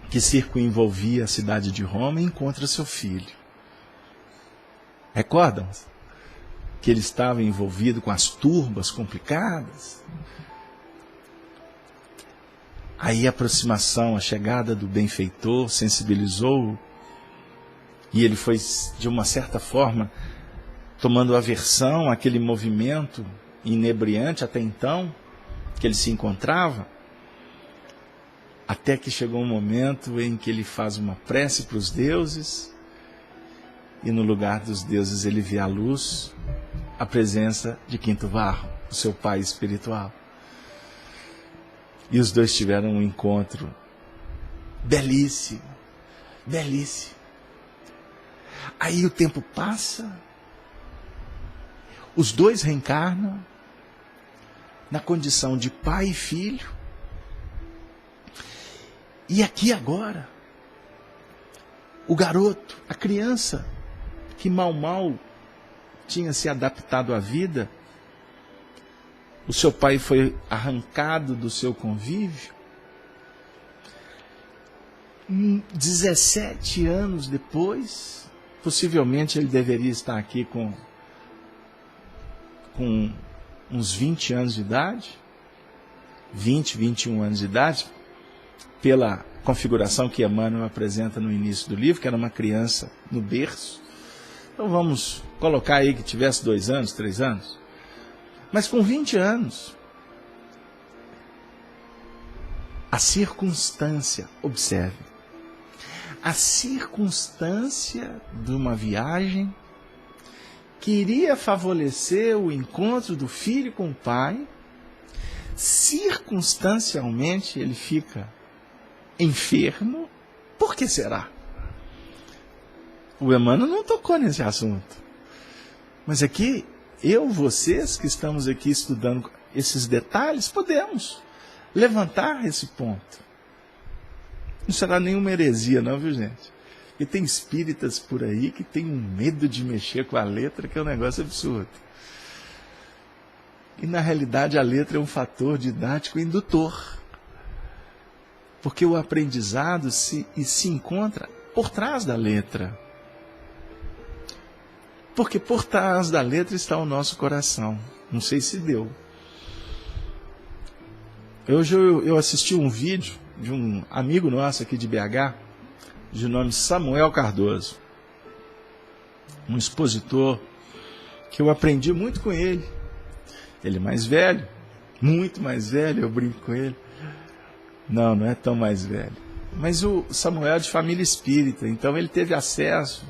S1: que circunvolvia a cidade de Roma e encontra seu filho. Recordam-se que ele estava envolvido com as turbas complicadas? Aí a aproximação, a chegada do benfeitor sensibilizou-o e ele foi, de uma certa forma, tomando aversão àquele movimento inebriante até então que ele se encontrava, até que chegou um momento em que ele faz uma prece para os deuses e no lugar dos deuses ele vê a luz, a presença de Quinto Varro, o seu pai espiritual. E os dois tiveram um encontro belíssimo, belíssimo. Aí o tempo passa, os dois reencarnam na condição de pai e filho. E aqui agora, o garoto, a criança, que mal tinha se adaptado à vida, o seu pai foi arrancado do seu convívio. 17 anos depois, possivelmente ele deveria estar aqui com uns 20 anos de idade, 20, 21 anos de idade, pela configuração que Emmanuel apresenta no início do livro, que era uma criança no berço. Então vamos colocar aí que tivesse 2 anos, 3 anos. Mas com 20 anos, a circunstância, observe, a circunstância de uma viagem que iria favorecer o encontro do filho com o pai, circunstancialmente ele fica enfermo. Por que será? O Emmanuel não tocou nesse assunto. Mas aqui, vocês que estamos aqui estudando esses detalhes, podemos levantar esse ponto. Não será nenhuma heresia não, viu gente? Porque tem espíritas por aí que tem um medo de mexer com a letra, que é um negócio absurdo. E na realidade a letra é um fator didático indutor. Porque o aprendizado se encontra por trás da letra. Porque por trás da letra está o nosso coração. Não sei se deu. Hoje eu assisti um vídeo de um amigo nosso aqui de BH, de nome Samuel Cardoso. Um expositor que eu aprendi muito com ele. Ele é mais velho, muito mais velho, eu brinco com ele. Não é tão mais velho. Mas o Samuel é de família espírita, então ele teve acesso,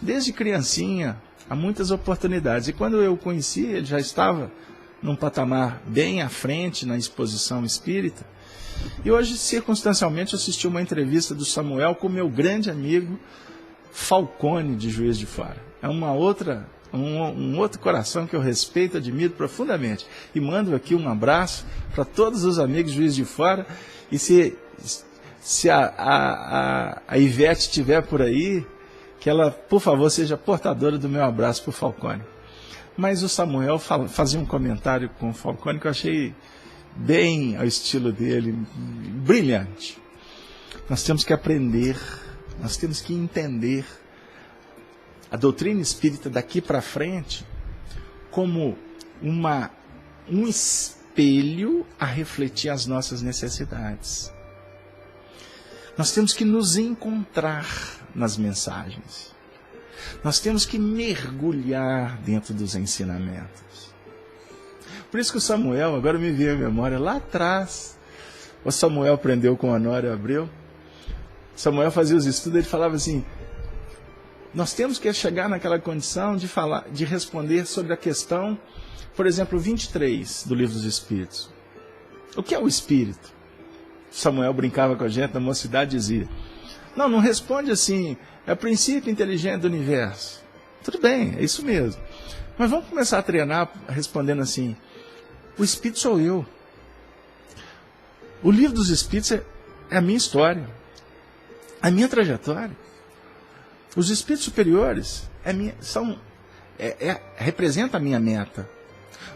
S1: desde criancinha, a muitas oportunidades. E quando eu o conheci, ele já estava num patamar bem à frente na exposição espírita. E hoje, circunstancialmente, eu assisti uma entrevista do Samuel com meu grande amigo Falcone, de Juiz de Fora. É um outro coração que eu respeito, admiro profundamente. E mando aqui um abraço para todos os amigos de Juiz de Fora. E se a Ivete estiver por aí, que ela, por favor, seja portadora do meu abraço para o Falcone. Mas o Samuel fazia um comentário com o Falcone que eu achei bem ao estilo dele, brilhante. Nós temos que aprender, nós temos que entender a doutrina espírita daqui para frente como um espelho a refletir as nossas necessidades. Nós temos que nos encontrar nas mensagens. Nós temos que mergulhar dentro dos ensinamentos. Por isso que o Samuel, agora me veio a memória, lá atrás, o Samuel aprendeu com Honório Abreu. Samuel fazia os estudos, ele falava assim, nós temos que chegar naquela condição de responder sobre a questão, por exemplo, 23 do Livro dos Espíritos. O que é o Espírito? Samuel brincava com a gente, na mocidade dizia, não responde assim, é o princípio inteligente do universo. Tudo bem, é isso mesmo. Mas vamos começar a treinar respondendo assim, o Espírito sou eu. O Livro dos Espíritos é a minha história, a minha trajetória. Os Espíritos superiores representam a minha meta.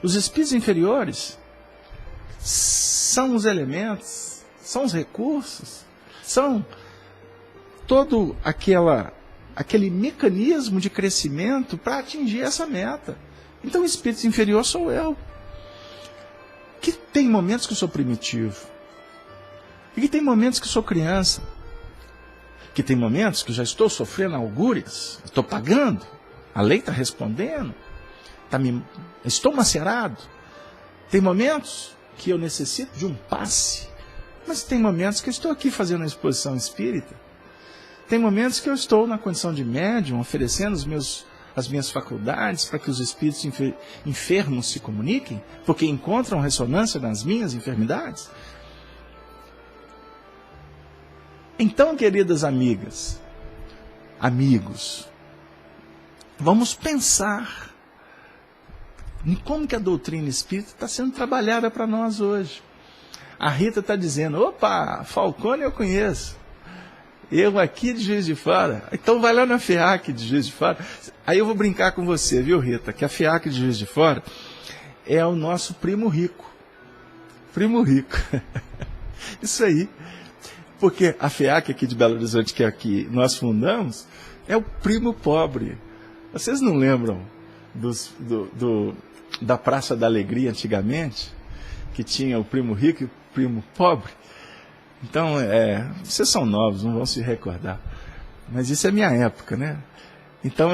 S1: Os Espíritos inferiores são os elementos, são os recursos, são todo aquele mecanismo de crescimento para atingir essa meta. Então o espírito inferior sou eu. Que tem momentos que eu sou primitivo. E que tem momentos que eu sou criança. Que tem momentos que eu já estou sofrendo augúrias. Estou pagando. A lei está respondendo. Estou macerado. Tem momentos que eu necessito de um passe. Mas tem momentos que eu estou aqui fazendo a exposição espírita. Tem momentos que eu estou na condição de médium, oferecendo as minhas faculdades para que os espíritos enfermos se comuniquem, porque encontram ressonância nas minhas enfermidades. Então, queridas amigas, amigos, vamos pensar em como que a doutrina espírita está sendo trabalhada para nós hoje. A Rita está dizendo, opa, Falcone eu conheço. Eu aqui de Juiz de Fora, então vai lá na FEAC de Juiz de Fora. Aí eu vou brincar com você, viu, Rita, que a FEAC de Juiz de Fora é o nosso primo rico. Primo rico. Isso aí. Porque a FEAC aqui de Belo Horizonte, que é aqui nós fundamos, é o primo pobre. Vocês não lembram da Praça da Alegria antigamente? Que tinha o primo rico e o primo pobre? Então, vocês são novos, não vão se recordar. Mas isso é minha época, né? Então,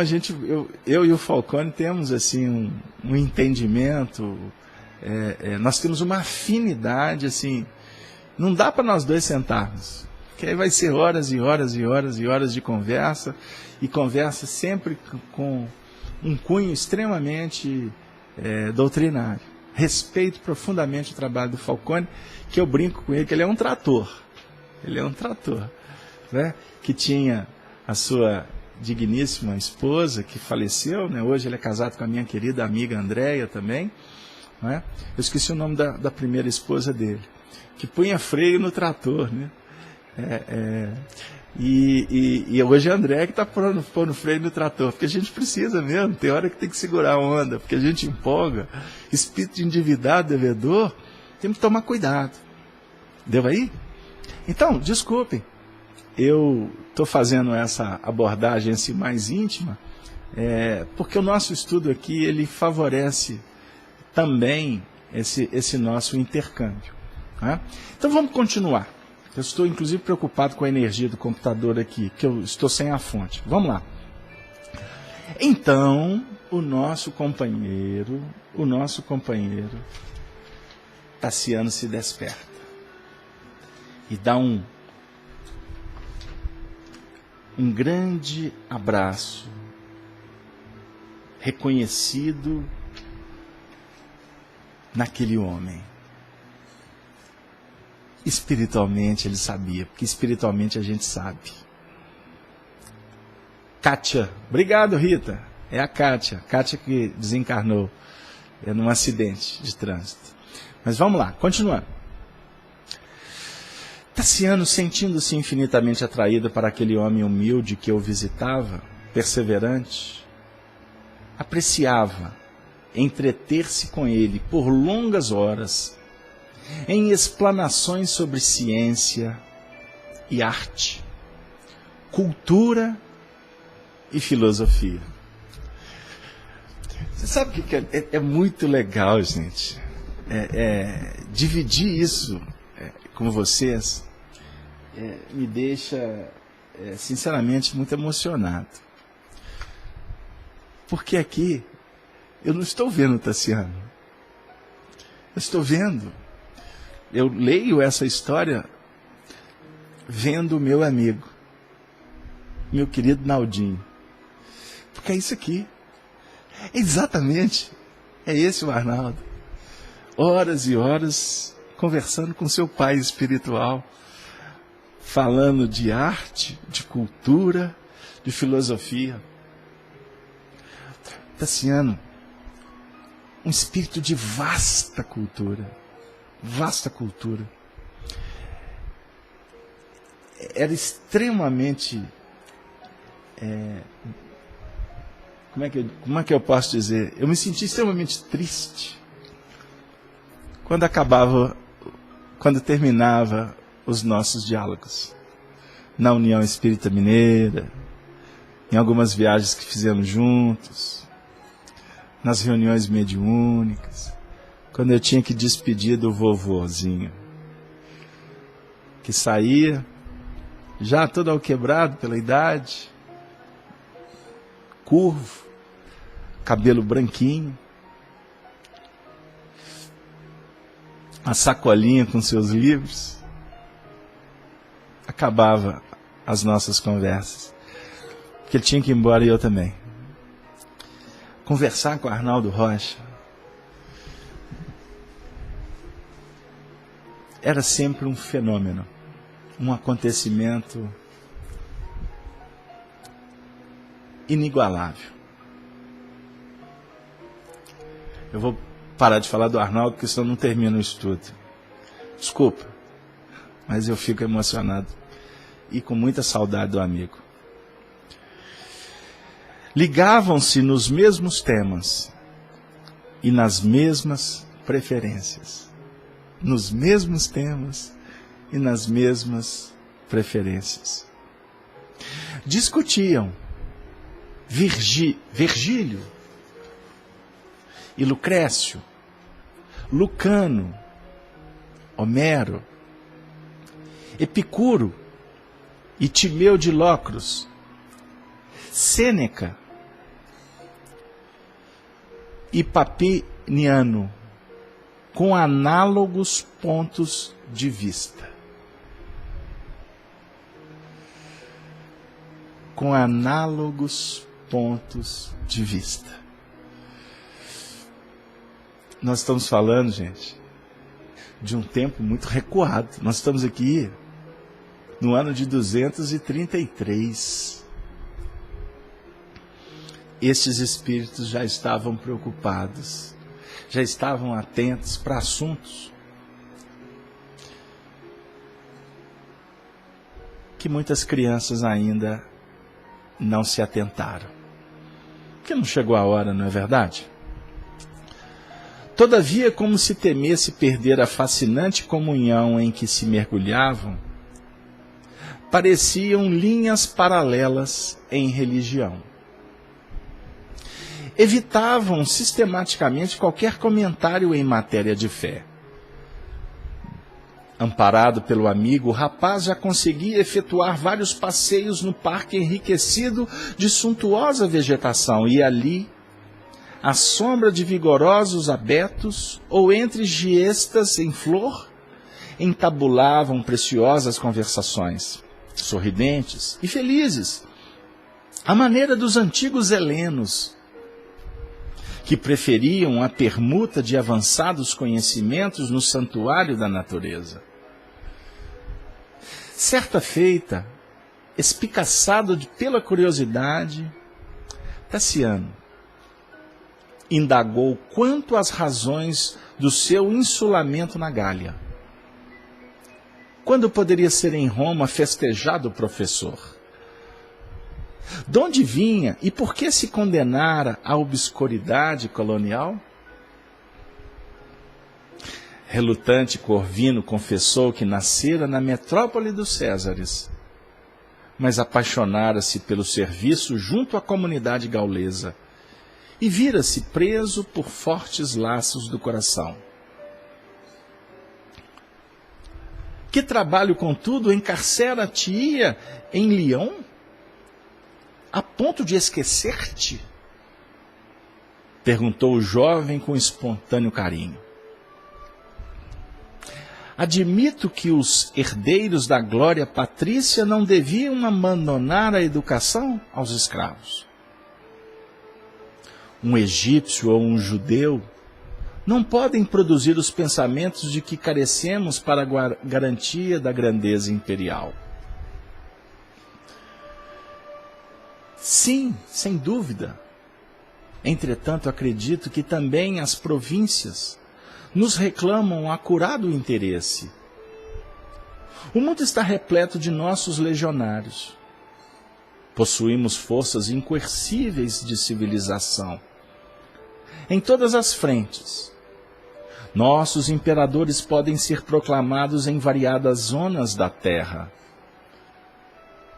S1: eu e o Falcone temos assim um entendimento, nós temos uma afinidade, assim, não dá para nós dois sentarmos, porque aí vai ser horas e horas e horas e horas de conversa, e conversa sempre com um cunho extremamente doutrinário. Respeito profundamente o trabalho do Falcone, que eu brinco com ele, que ele é um trator. Ele é um trator, né? Que tinha a sua digníssima esposa, que faleceu, né? Hoje ele é casado com a minha querida amiga Andréia também, né? Eu esqueci o nome da primeira esposa dele, que punha freio no trator, né? E hoje é a André que está pondo freio no trator, porque a gente precisa mesmo, tem hora que tem que segurar a onda, porque a gente empolga. Espírito de endividado, devedor, temos que tomar cuidado. Deu aí? Então, desculpem, eu estou fazendo essa abordagem assim, mais íntima, porque o nosso estudo aqui, ele favorece também esse nosso intercâmbio. Né? Então vamos continuar. Eu estou, inclusive, preocupado com a energia do computador aqui, que eu estou sem a fonte. Vamos lá. Então, o nosso companheiro, Tassiano se desperta e dá um grande abraço, reconhecido naquele homem. Espiritualmente ele sabia, porque espiritualmente a gente sabe. Kátia, obrigado Rita, é a Kátia que desencarnou num acidente de trânsito. Mas vamos lá, continuando. Tassiano, sentindo-se infinitamente atraído para aquele homem humilde que o visitava, perseverante, apreciava entreter-se com ele por longas horas em explanações sobre ciência e arte, cultura e filosofia. Você sabe o que é muito legal, gente? Dividir isso com vocês me deixa, sinceramente, muito emocionado. Porque aqui eu não estou vendo o Tassiano. Eu estou vendo. Eu leio essa história vendo o meu amigo, meu querido Naldinho. Porque é isso aqui. Exatamente. É esse o Arnaldo. Horas e horas conversando com seu pai espiritual, falando de arte, de cultura, de filosofia. Tassiano, um espírito de vasta cultura. Vasta cultura. Era extremamente... Como é que eu posso dizer? Eu me senti extremamente triste quando terminava os nossos diálogos. Na União Espírita Mineira, em algumas viagens que fizemos juntos, nas reuniões mediúnicas, quando eu tinha que despedir do vovozinho, que saía, já todo alquebrado pela idade, curvo, cabelo branquinho, a sacolinha com seus livros. Acabava as nossas conversas, porque ele tinha que ir embora e eu também. Conversar com Arnaldo Rocha era sempre um fenômeno, um acontecimento inigualável. Eu vou parar de falar do Arnaldo, porque senão não termina o estudo. Desculpa, mas eu fico emocionado e com muita saudade do amigo. Ligavam-se nos mesmos temas e nas mesmas preferências. Nos mesmos temas e nas mesmas preferências. Discutiam Virgílio e Lucrécio, Lucano, Homero, Epicuro e Timeu de Locros, Sêneca e Papiniano, com análogos pontos de vista. Com análogos pontos de vista. Nós estamos falando, gente, de um tempo muito recuado. Nós estamos aqui no ano de 233. Estes espíritos já estavam preocupados, já estavam atentos para assuntos que muitas crianças ainda não se atentaram. Porque não chegou a hora, não é verdade? Todavia, como se temesse perder a fascinante comunhão em que se mergulhavam, pareciam linhas paralelas em religião. Evitavam sistematicamente qualquer comentário em matéria de fé. Amparado pelo amigo, o rapaz já conseguia efetuar vários passeios no parque enriquecido de suntuosa vegetação e ali, à sombra de vigorosos abetos ou entre giestas em flor, entabulavam preciosas conversações, sorridentes e felizes, à maneira dos antigos helenos, que preferiam a permuta de avançados conhecimentos no santuário da natureza. Certa feita, espicaçado pela curiosidade, Tassiano indagou quanto às razões do seu insulamento na Gália. Quando poderia ser em Roma festejado o professor? De onde vinha e por que se condenara à obscuridade colonial? Relutante, Corvino confessou que nascera na metrópole dos Césares, mas apaixonara-se pelo serviço junto à comunidade gaulesa e vira-se preso por fortes laços do coração. Que trabalho, contudo, encarcera-te-ia em Lyon, a ponto de esquecer-te? Perguntou o jovem com espontâneo carinho. Admito que os herdeiros da glória patrícia não deviam abandonar a educação aos escravos. Um egípcio ou um judeu não podem produzir os pensamentos de que carecemos para a garantia da grandeza imperial. Sim, sem dúvida. Entretanto, acredito que também as províncias nos reclamam acurado interesse. O mundo está repleto de nossos legionários. Possuímos forças incoercíveis de civilização. Em todas as frentes, nossos imperadores podem ser proclamados em variadas zonas da terra.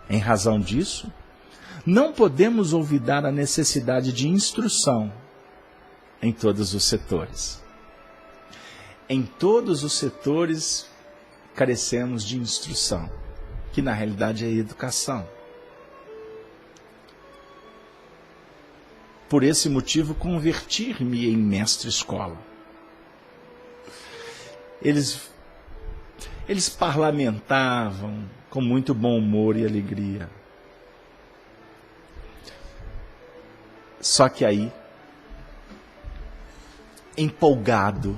S1: Em razão disso, não podemos olvidar a necessidade de instrução em todos os setores. Em todos os setores carecemos de instrução, que na realidade é educação. Por esse motivo, converti-me em mestre-escola. Eles parlamentavam com muito bom humor e alegria. Só que aí, empolgado,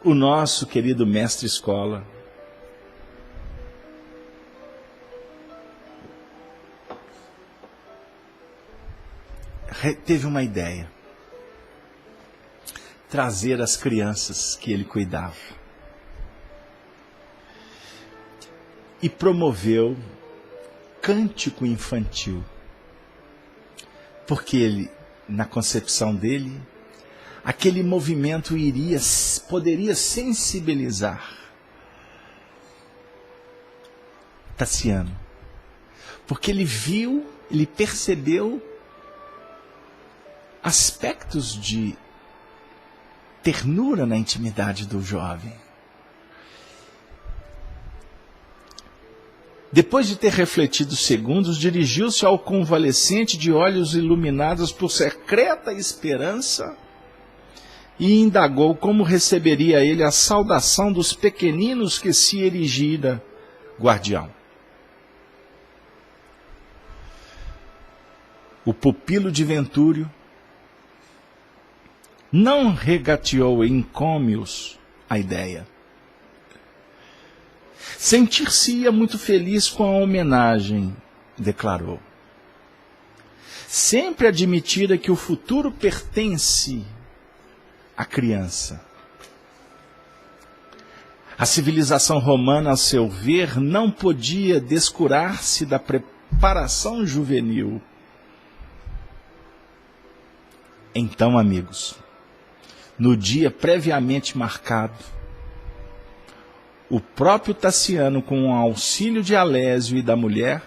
S1: o nosso querido mestre-escola teve uma ideia: trazer as crianças que ele cuidava. E promoveu cântico infantil. Porque ele, na concepção dele, aquele movimento poderia sensibilizar Tassiano. Porque ele percebeu aspectos de ternura na intimidade do jovem. Depois de ter refletido segundos, dirigiu-se ao convalescente de olhos iluminados por secreta esperança e indagou como receberia ele a saudação dos pequeninos que se erigira guardião. O pupilo de Ventúrio não regateou encômios a ideia. Sentir-se-ia muito feliz com a homenagem, declarou. Sempre admitira que o futuro pertence à criança. A civilização romana, a seu ver, não podia descurar-se da preparação juvenil. Então, amigos, no dia previamente marcado, o próprio Tassiano, com o auxílio de Alésio e da mulher,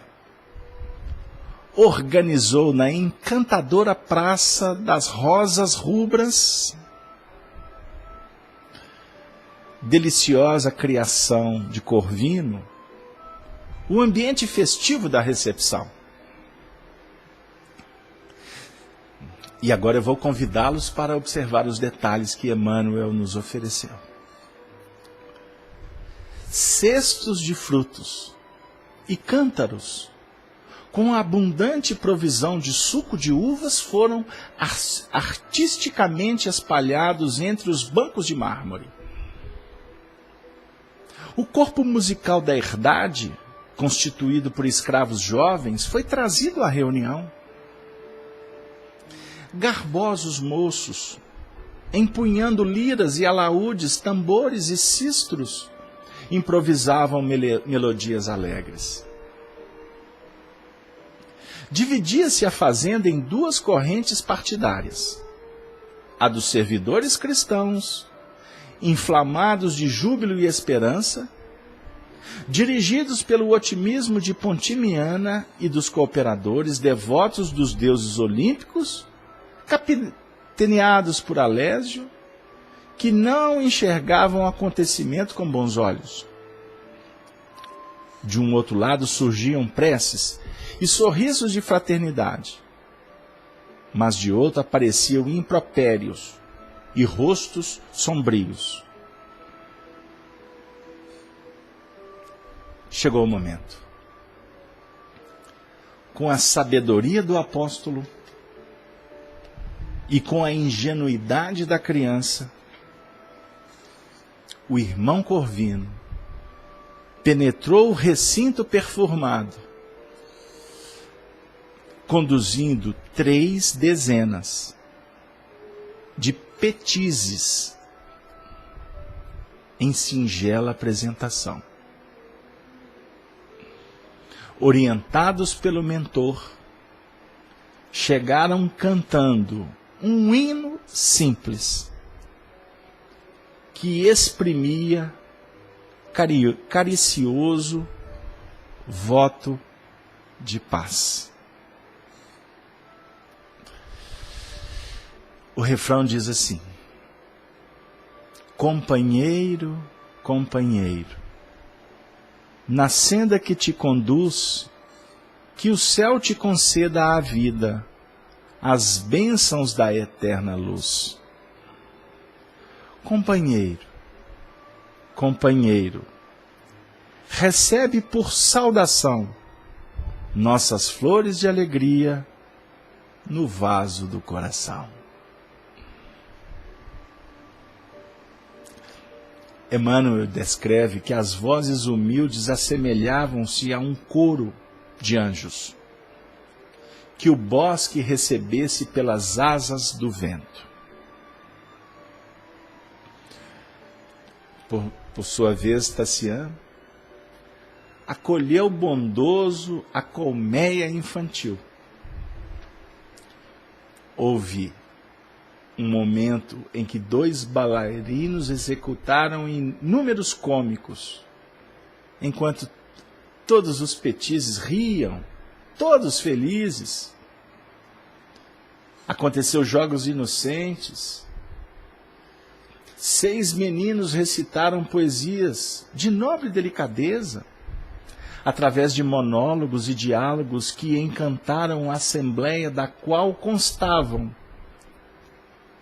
S1: organizou na encantadora Praça das Rosas Rubras, deliciosa criação de Corvino, o ambiente festivo da recepção. E agora eu vou convidá-los para observar os detalhes que Emmanuel nos ofereceu. Cestos de frutos e cântaros, com abundante provisão de suco de uvas, foram artisticamente espalhados entre os bancos de mármore. O corpo musical da herdade, constituído por escravos jovens, foi trazido à reunião. Garbosos moços, empunhando liras e alaúdes, tambores e cístros, improvisavam melodias alegres. Dividia-se a fazenda em duas correntes partidárias: a dos servidores cristãos, inflamados de júbilo e esperança, dirigidos pelo otimismo de Pontimiana, e dos cooperadores devotos dos deuses olímpicos, capitaneados por Alésio, que não enxergavam o acontecimento com bons olhos. De um outro lado surgiam preces e sorrisos de fraternidade, mas de outro apareciam impropérios e rostos sombrios. Chegou o momento. Com a sabedoria do apóstolo e com a ingenuidade da criança, o irmão Corvino penetrou o recinto perfumado, conduzindo 3 dezenas de petizes em singela apresentação. Orientados pelo mentor, chegaram cantando um hino simples que exprimia caricioso voto de paz. O refrão diz assim: companheiro, companheiro, na senda que te conduz, que o céu te conceda a vida, as bênçãos da eterna luz. Companheiro, companheiro, recebe por saudação nossas flores de alegria no vaso do coração. Emmanuel descreve que as vozes humildes assemelhavam-se a um coro de anjos, que o bosque recebesse pelas asas do vento. Por sua vez, Tassiano acolheu bondoso a colmeia infantil. Houve um momento em que 2 bailarinos executaram inúmeros cômicos, enquanto todos os petizes riam, todos felizes. Aconteceu jogos inocentes. 6 meninos recitaram poesias de nobre delicadeza, através de monólogos e diálogos que encantaram a assembleia, da qual constavam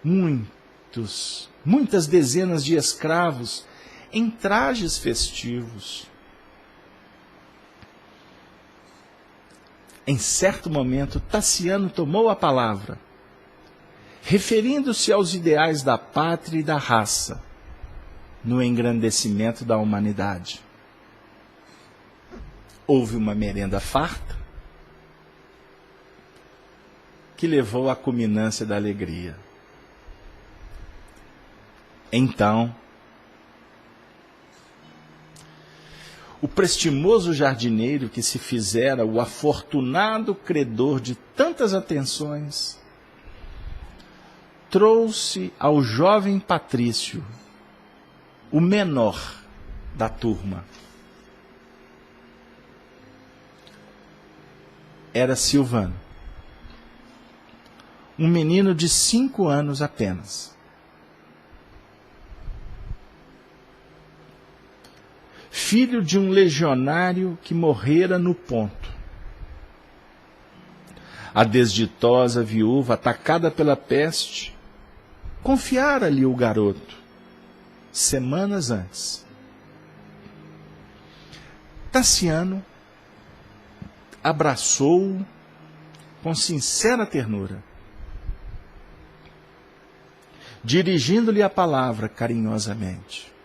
S1: muitas dezenas de escravos em trajes festivos. Em certo momento, Tassiano tomou a palavra, referindo-se aos ideais da pátria e da raça, no engrandecimento da humanidade. Houve uma merenda farta, que levou à culminância da alegria. Então, o prestimoso jardineiro, que se fizera o afortunado credor de tantas atenções, trouxe ao jovem Patrício, o menor da turma. Era Silvano, um menino de 5 anos apenas. Filho de um legionário que morrera no ponto. A desditosa viúva, atacada pela peste, confiara-lhe o garoto, semanas antes. Tassiano abraçou-o com sincera ternura, dirigindo-lhe a palavra carinhosamente.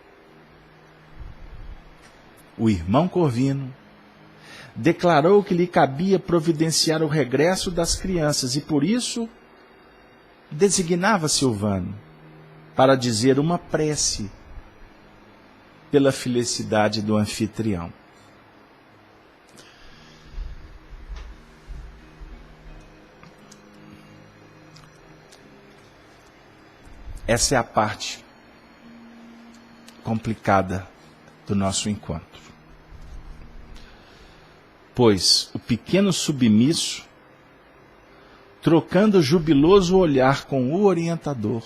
S1: O irmão Corvino declarou que lhe cabia providenciar o regresso das crianças e, por isso, designava Silvano para dizer uma prece pela felicidade do anfitrião. Essa é a parte complicada do nosso encontro. Pois o pequeno submisso, trocando jubiloso olhar com o orientador,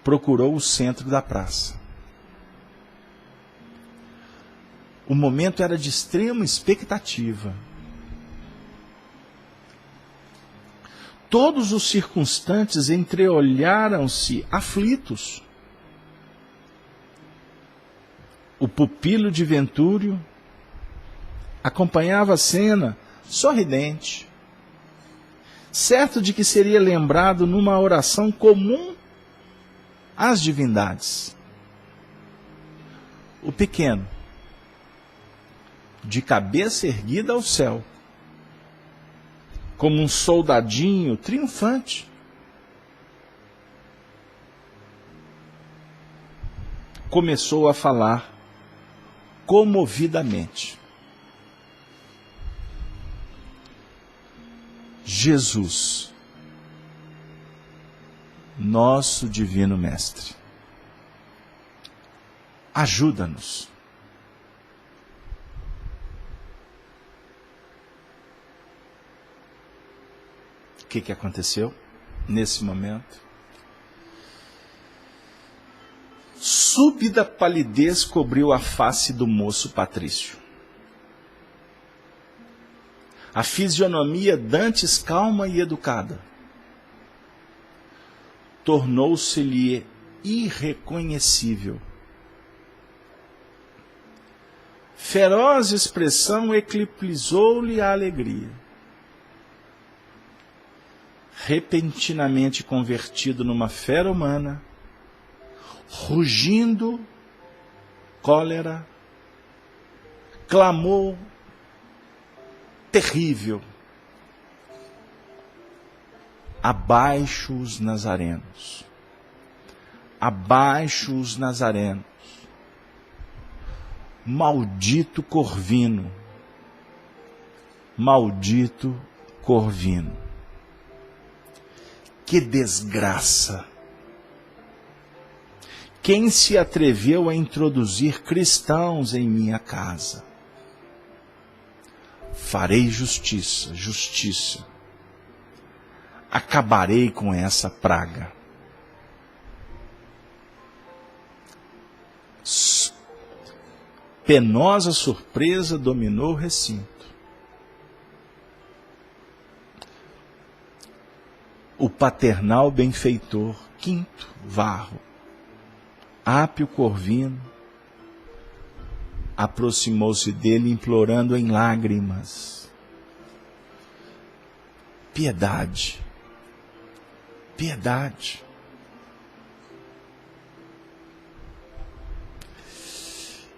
S1: procurou o centro da praça. O momento era de extrema expectativa. Todos os circunstantes entreolharam-se aflitos. O pupilo de Ventúrio acompanhava a cena sorridente, certo de que seria lembrado numa oração comum às divindades. O pequeno, de cabeça erguida ao céu, como um soldadinho triunfante, começou a falar comovidamente. Jesus, nosso divino mestre, ajuda-nos. O que aconteceu nesse momento? Súbita palidez cobriu a face do moço patrício. A fisionomia dantes calma e educada tornou-se-lhe irreconhecível. Feroz expressão eclipsou-lhe a alegria. Repentinamente convertido numa fera humana, rugindo, cólera, clamou terrível: abaixo os nazarenos, abaixo os nazarenos, maldito Corvino, maldito Corvino. Que desgraça! Quem se atreveu a introduzir cristãos em minha casa? Farei justiça, justiça. Acabarei com essa praga. Penosa surpresa dominou o recinto. O paternal benfeitor, Quinto Varro, Ápio Corvino, aproximou-se dele implorando em lágrimas: piedade, piedade.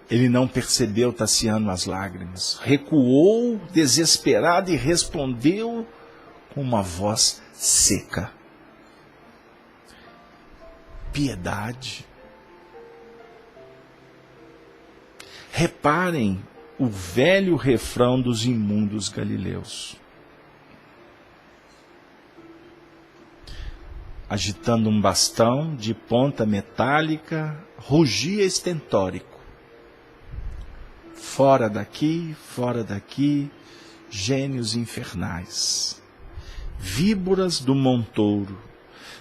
S1: Ele não percebeu, Tassiano, as lágrimas. Recuou, desesperado, e respondeu com uma voz seca: piedade. Reparem o velho refrão dos imundos galileus. Agitando um bastão de ponta metálica, rugia estentórico: fora daqui, gênios infernais, víboras do montouro,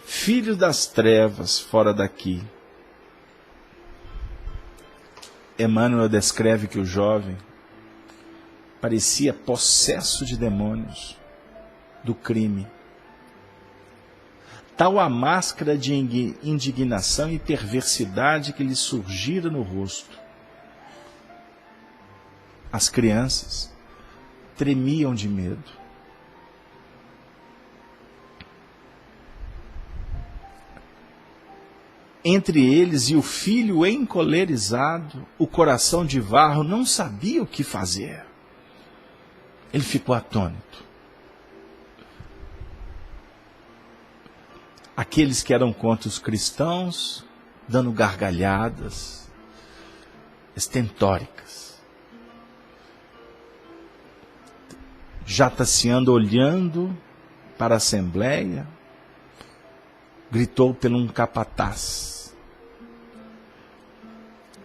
S1: filhos das trevas, fora daqui. Emmanuel descreve que o jovem parecia possesso de demônios do crime. Tal a máscara de indignação e perversidade que lhe surgira no rosto. As crianças tremiam de medo. Entre eles e o filho encolerizado, o coração de Varro não sabia o que fazer. Ele ficou atônito. Aqueles que eram contra os cristãos dando gargalhadas estentóricas. Já taciando, olhando para a assembleia, gritou pelo um capataz,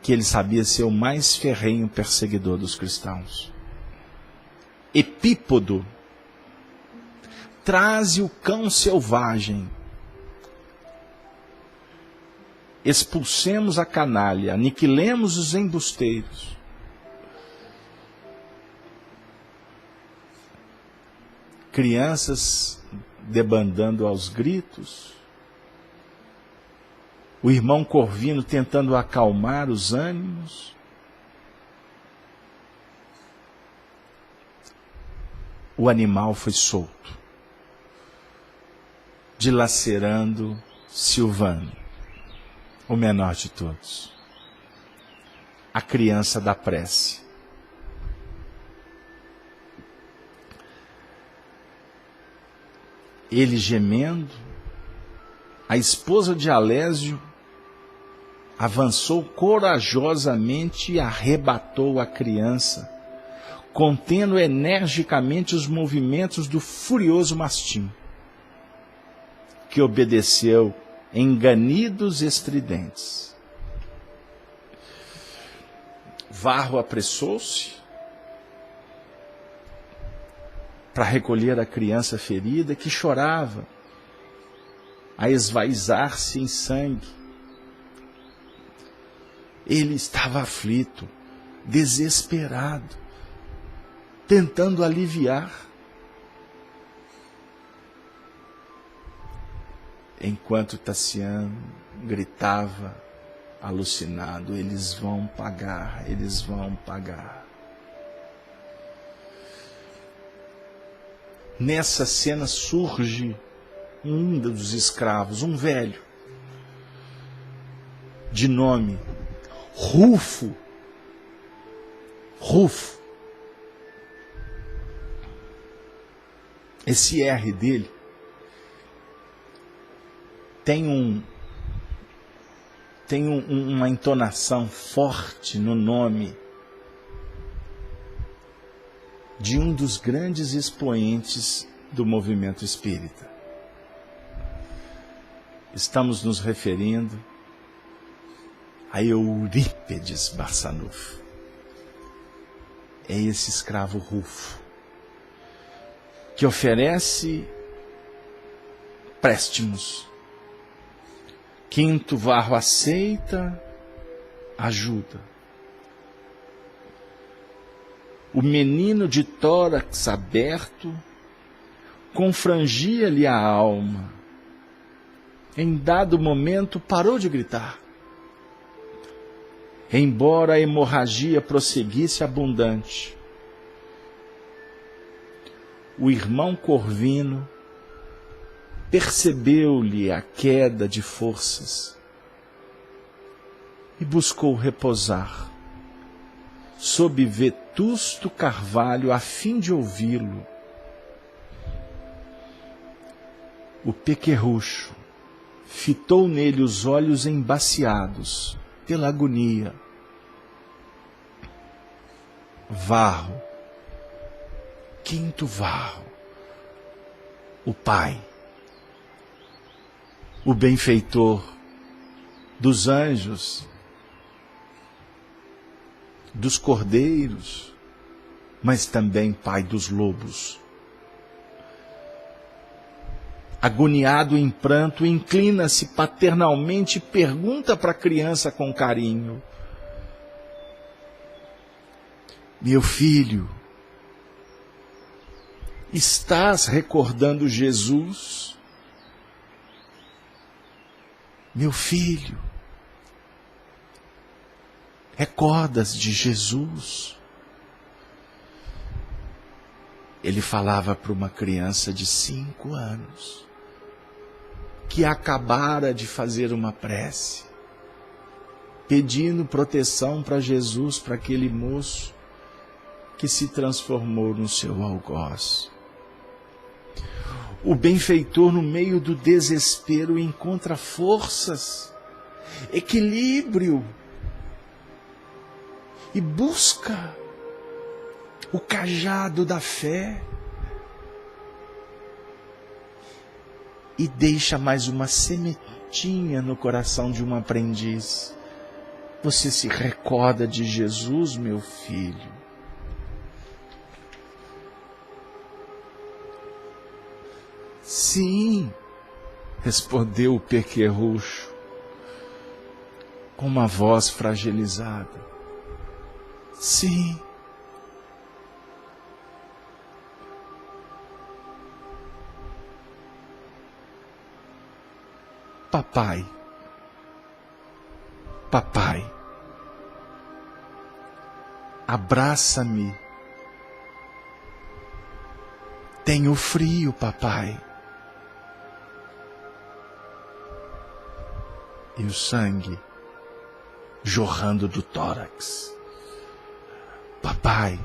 S1: que ele sabia ser o mais ferrenho perseguidor dos cristãos. Epípodo, traze o cão selvagem. Expulsemos a canalha, aniquilemos os embusteiros. Crianças debandando aos gritos. O irmão Corvino tentando acalmar os ânimos. O animal foi solto, dilacerando Silvano, o menor de todos, a criança da prece. Ele gemendo, a esposa de Alésio avançou corajosamente e arrebatou a criança, contendo energicamente os movimentos do furioso mastim, que obedeceu em ganidos estridentes. Varro apressou-se para recolher a criança ferida que chorava, a esvaizar-se em sangue. Ele estava aflito, desesperado, tentando aliviar. Enquanto Tassiano gritava, alucinado, eles vão pagar, eles vão pagar. Nessa cena surge um dos escravos, um velho, de nome Rufo. Rufo. Esse R dele tem uma entonação forte no nome de um dos grandes expoentes do movimento espírita. Estamos nos referindo a Eurípedes Barçanufo. É esse escravo Rufo, que oferece préstimos. Quinto Varro aceita, ajuda. O menino de tórax aberto confrangia-lhe a alma. Em dado momento parou de gritar. Embora a hemorragia prosseguisse abundante, o irmão Corvino percebeu-lhe a queda de forças e buscou repousar sob vetusto carvalho a fim de ouvi-lo. O pequerrucho fitou nele os olhos embaciados pela agonia. Varro, quinto Varro, o pai, o benfeitor dos anjos, dos cordeiros, mas também pai dos lobos. Agoniado em pranto, inclina-se paternalmente e pergunta para a criança com carinho: meu filho, estás recordando Jesus? Meu filho, recordas de Jesus? Ele falava para uma criança de 5 anos, que acabara de fazer uma prece, pedindo proteção para Jesus, para aquele moço que se transformou no seu algoz. O benfeitor, no meio do desespero, encontra forças equilíbrio e busca o cajado da fé e deixa mais uma sementinha no coração de um aprendiz. Você se recorda de Jesus, meu filho? Sim, respondeu o pequerrucho, com uma voz fragilizada. Sim. Papai, abraça-me. Tenho frio, papai. E o sangue jorrando do tórax. Papai,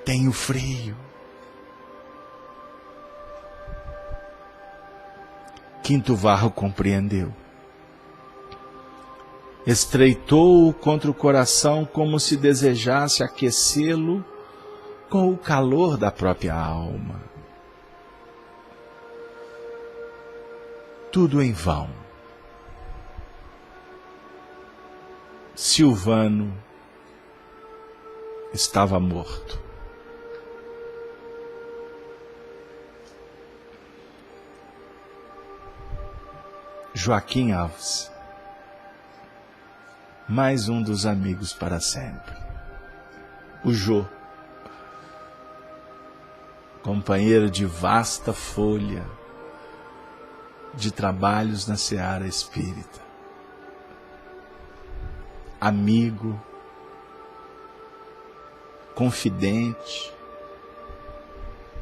S1: tenho frio. Quinto Varro compreendeu. Estreitou-o contra o coração como se desejasse aquecê-lo com o calor da própria alma. Tudo em vão. Silvano estava morto. Joaquim Alves, mais um dos amigos para sempre. O Jô, companheiro de vasta folha de trabalhos na seara espírita. Amigo, confidente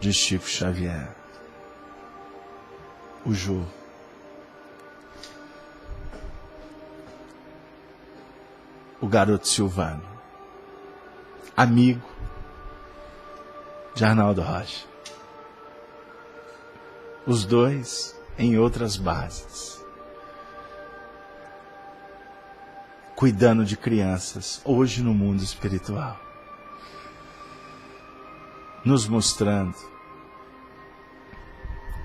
S1: de Chico Xavier. O Jô. O garoto Silvano, amigo de Arnaldo Rocha. Os dois em outras bases, cuidando de crianças, hoje no mundo espiritual, nos mostrando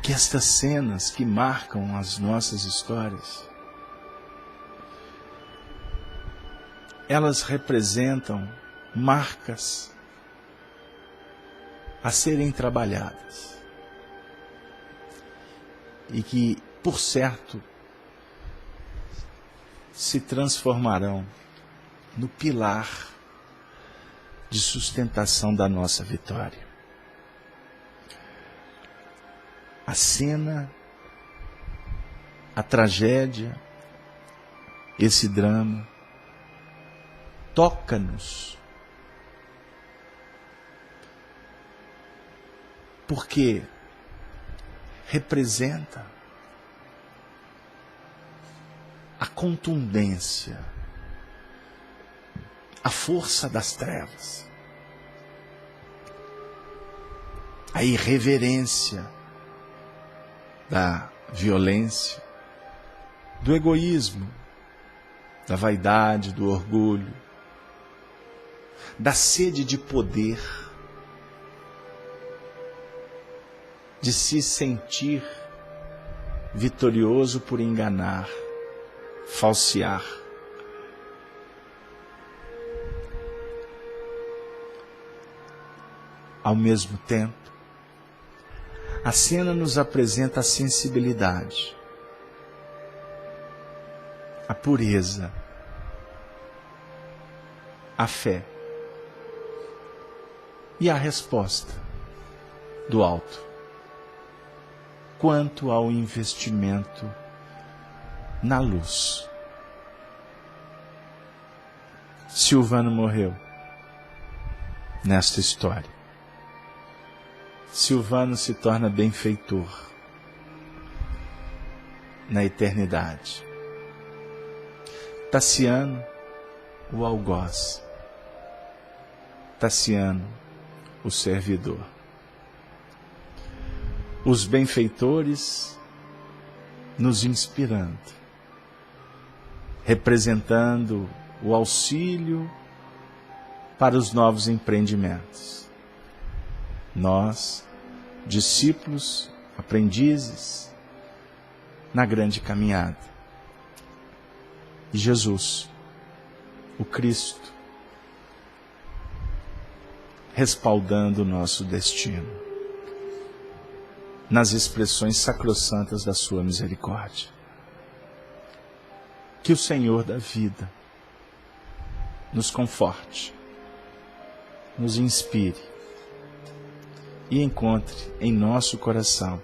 S1: que estas cenas que marcam as nossas histórias, elas representam marcas a serem trabalhadas e que, por certo, se transformarão no pilar de sustentação da nossa vitória. A cena, a tragédia, esse drama, toca-nos, porque representa a contundência, a força das trevas, a irreverência da violência, do egoísmo, da vaidade, do orgulho, da sede de poder, de se sentir vitorioso por enganar, falsear. Ao mesmo tempo, a cena nos apresenta a sensibilidade, a pureza, a fé e a resposta do alto quanto ao investimento na luz. Silvano morreu nesta história. Silvano se torna benfeitor na eternidade. Tassiano, o algoz. Tassiano, o servidor. Os benfeitores nos inspirando, representando o auxílio para os novos empreendimentos. Nós, discípulos, aprendizes, na grande caminhada. E Jesus, o Cristo, respaldando o nosso destino, nas expressões sacrossantas da sua misericórdia. Que o Senhor da vida nos conforte, nos inspire e encontre em nosso coração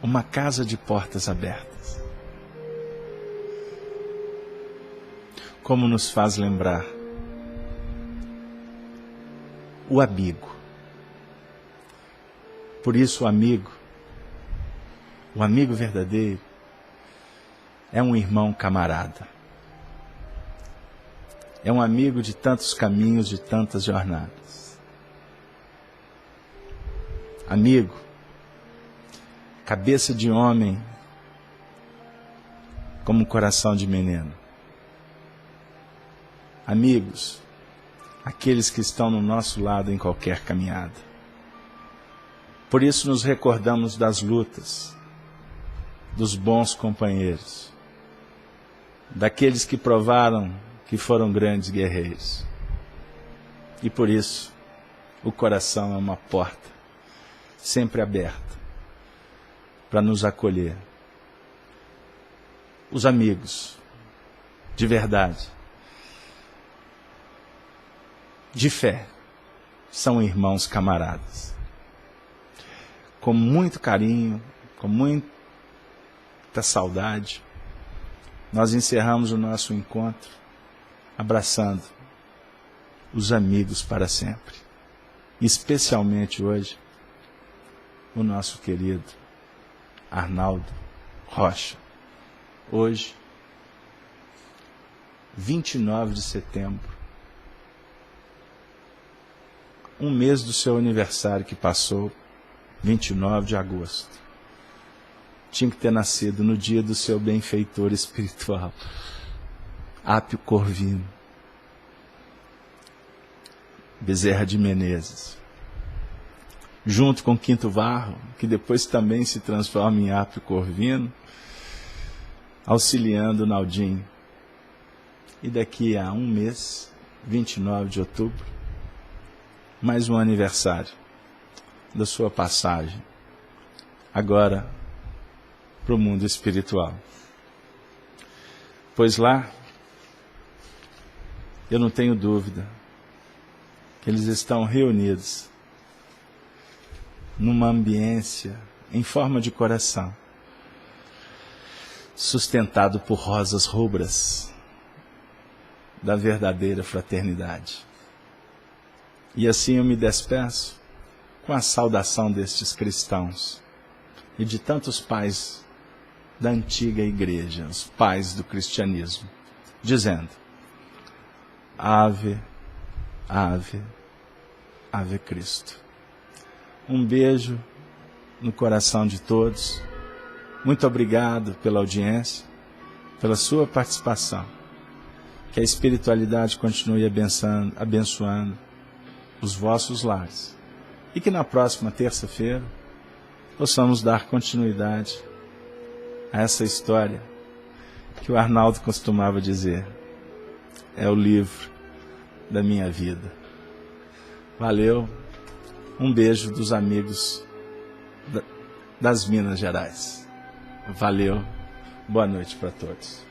S1: uma casa de portas abertas. Como nos faz lembrar o amigo. Por isso o amigo verdadeiro, é um irmão camarada. É um amigo de tantos caminhos, de tantas jornadas. Amigo, cabeça de homem, como coração de menino. Amigos, aqueles que estão no nosso lado em qualquer caminhada. Por isso nos recordamos das lutas, dos bons companheiros, daqueles que provaram que foram grandes guerreiros. E por isso, o coração é uma porta, sempre aberta, para nos acolher. Os amigos, de verdade, de fé, são irmãos camaradas. Com muito carinho, com muita saudade, nós encerramos o nosso encontro abraçando os amigos para sempre. Especialmente hoje, o nosso querido Arnaldo Rocha. Hoje, 29 de setembro, um mês do seu aniversário que passou, 29 de agosto. Tinha que ter nascido no dia do seu benfeitor espiritual, Apio Corvino, Bezerra de Menezes. Junto com Quinto Varro, que depois também se transforma em Apio Corvino, auxiliando o Naldinho. E daqui a um mês, 29 de outubro, mais um aniversário da sua passagem, agora para o mundo espiritual. Pois lá, eu não tenho dúvida que eles estão reunidos numa ambiência em forma de coração, sustentado por rosas rubras da verdadeira fraternidade. E assim eu me despeço com a saudação destes cristãos e de tantos pais da antiga igreja, os pais do cristianismo, dizendo: Ave, Ave, Ave Cristo. Um beijo no coração de todos. Muito obrigado pela audiência, pela sua participação. Que a espiritualidade continue abençoando os vossos lares. E que na próxima terça-feira possamos dar continuidade a essa história que o Arnaldo costumava dizer: é o livro da minha vida. Valeu, um beijo dos amigos das Minas Gerais. Valeu, boa noite para todos.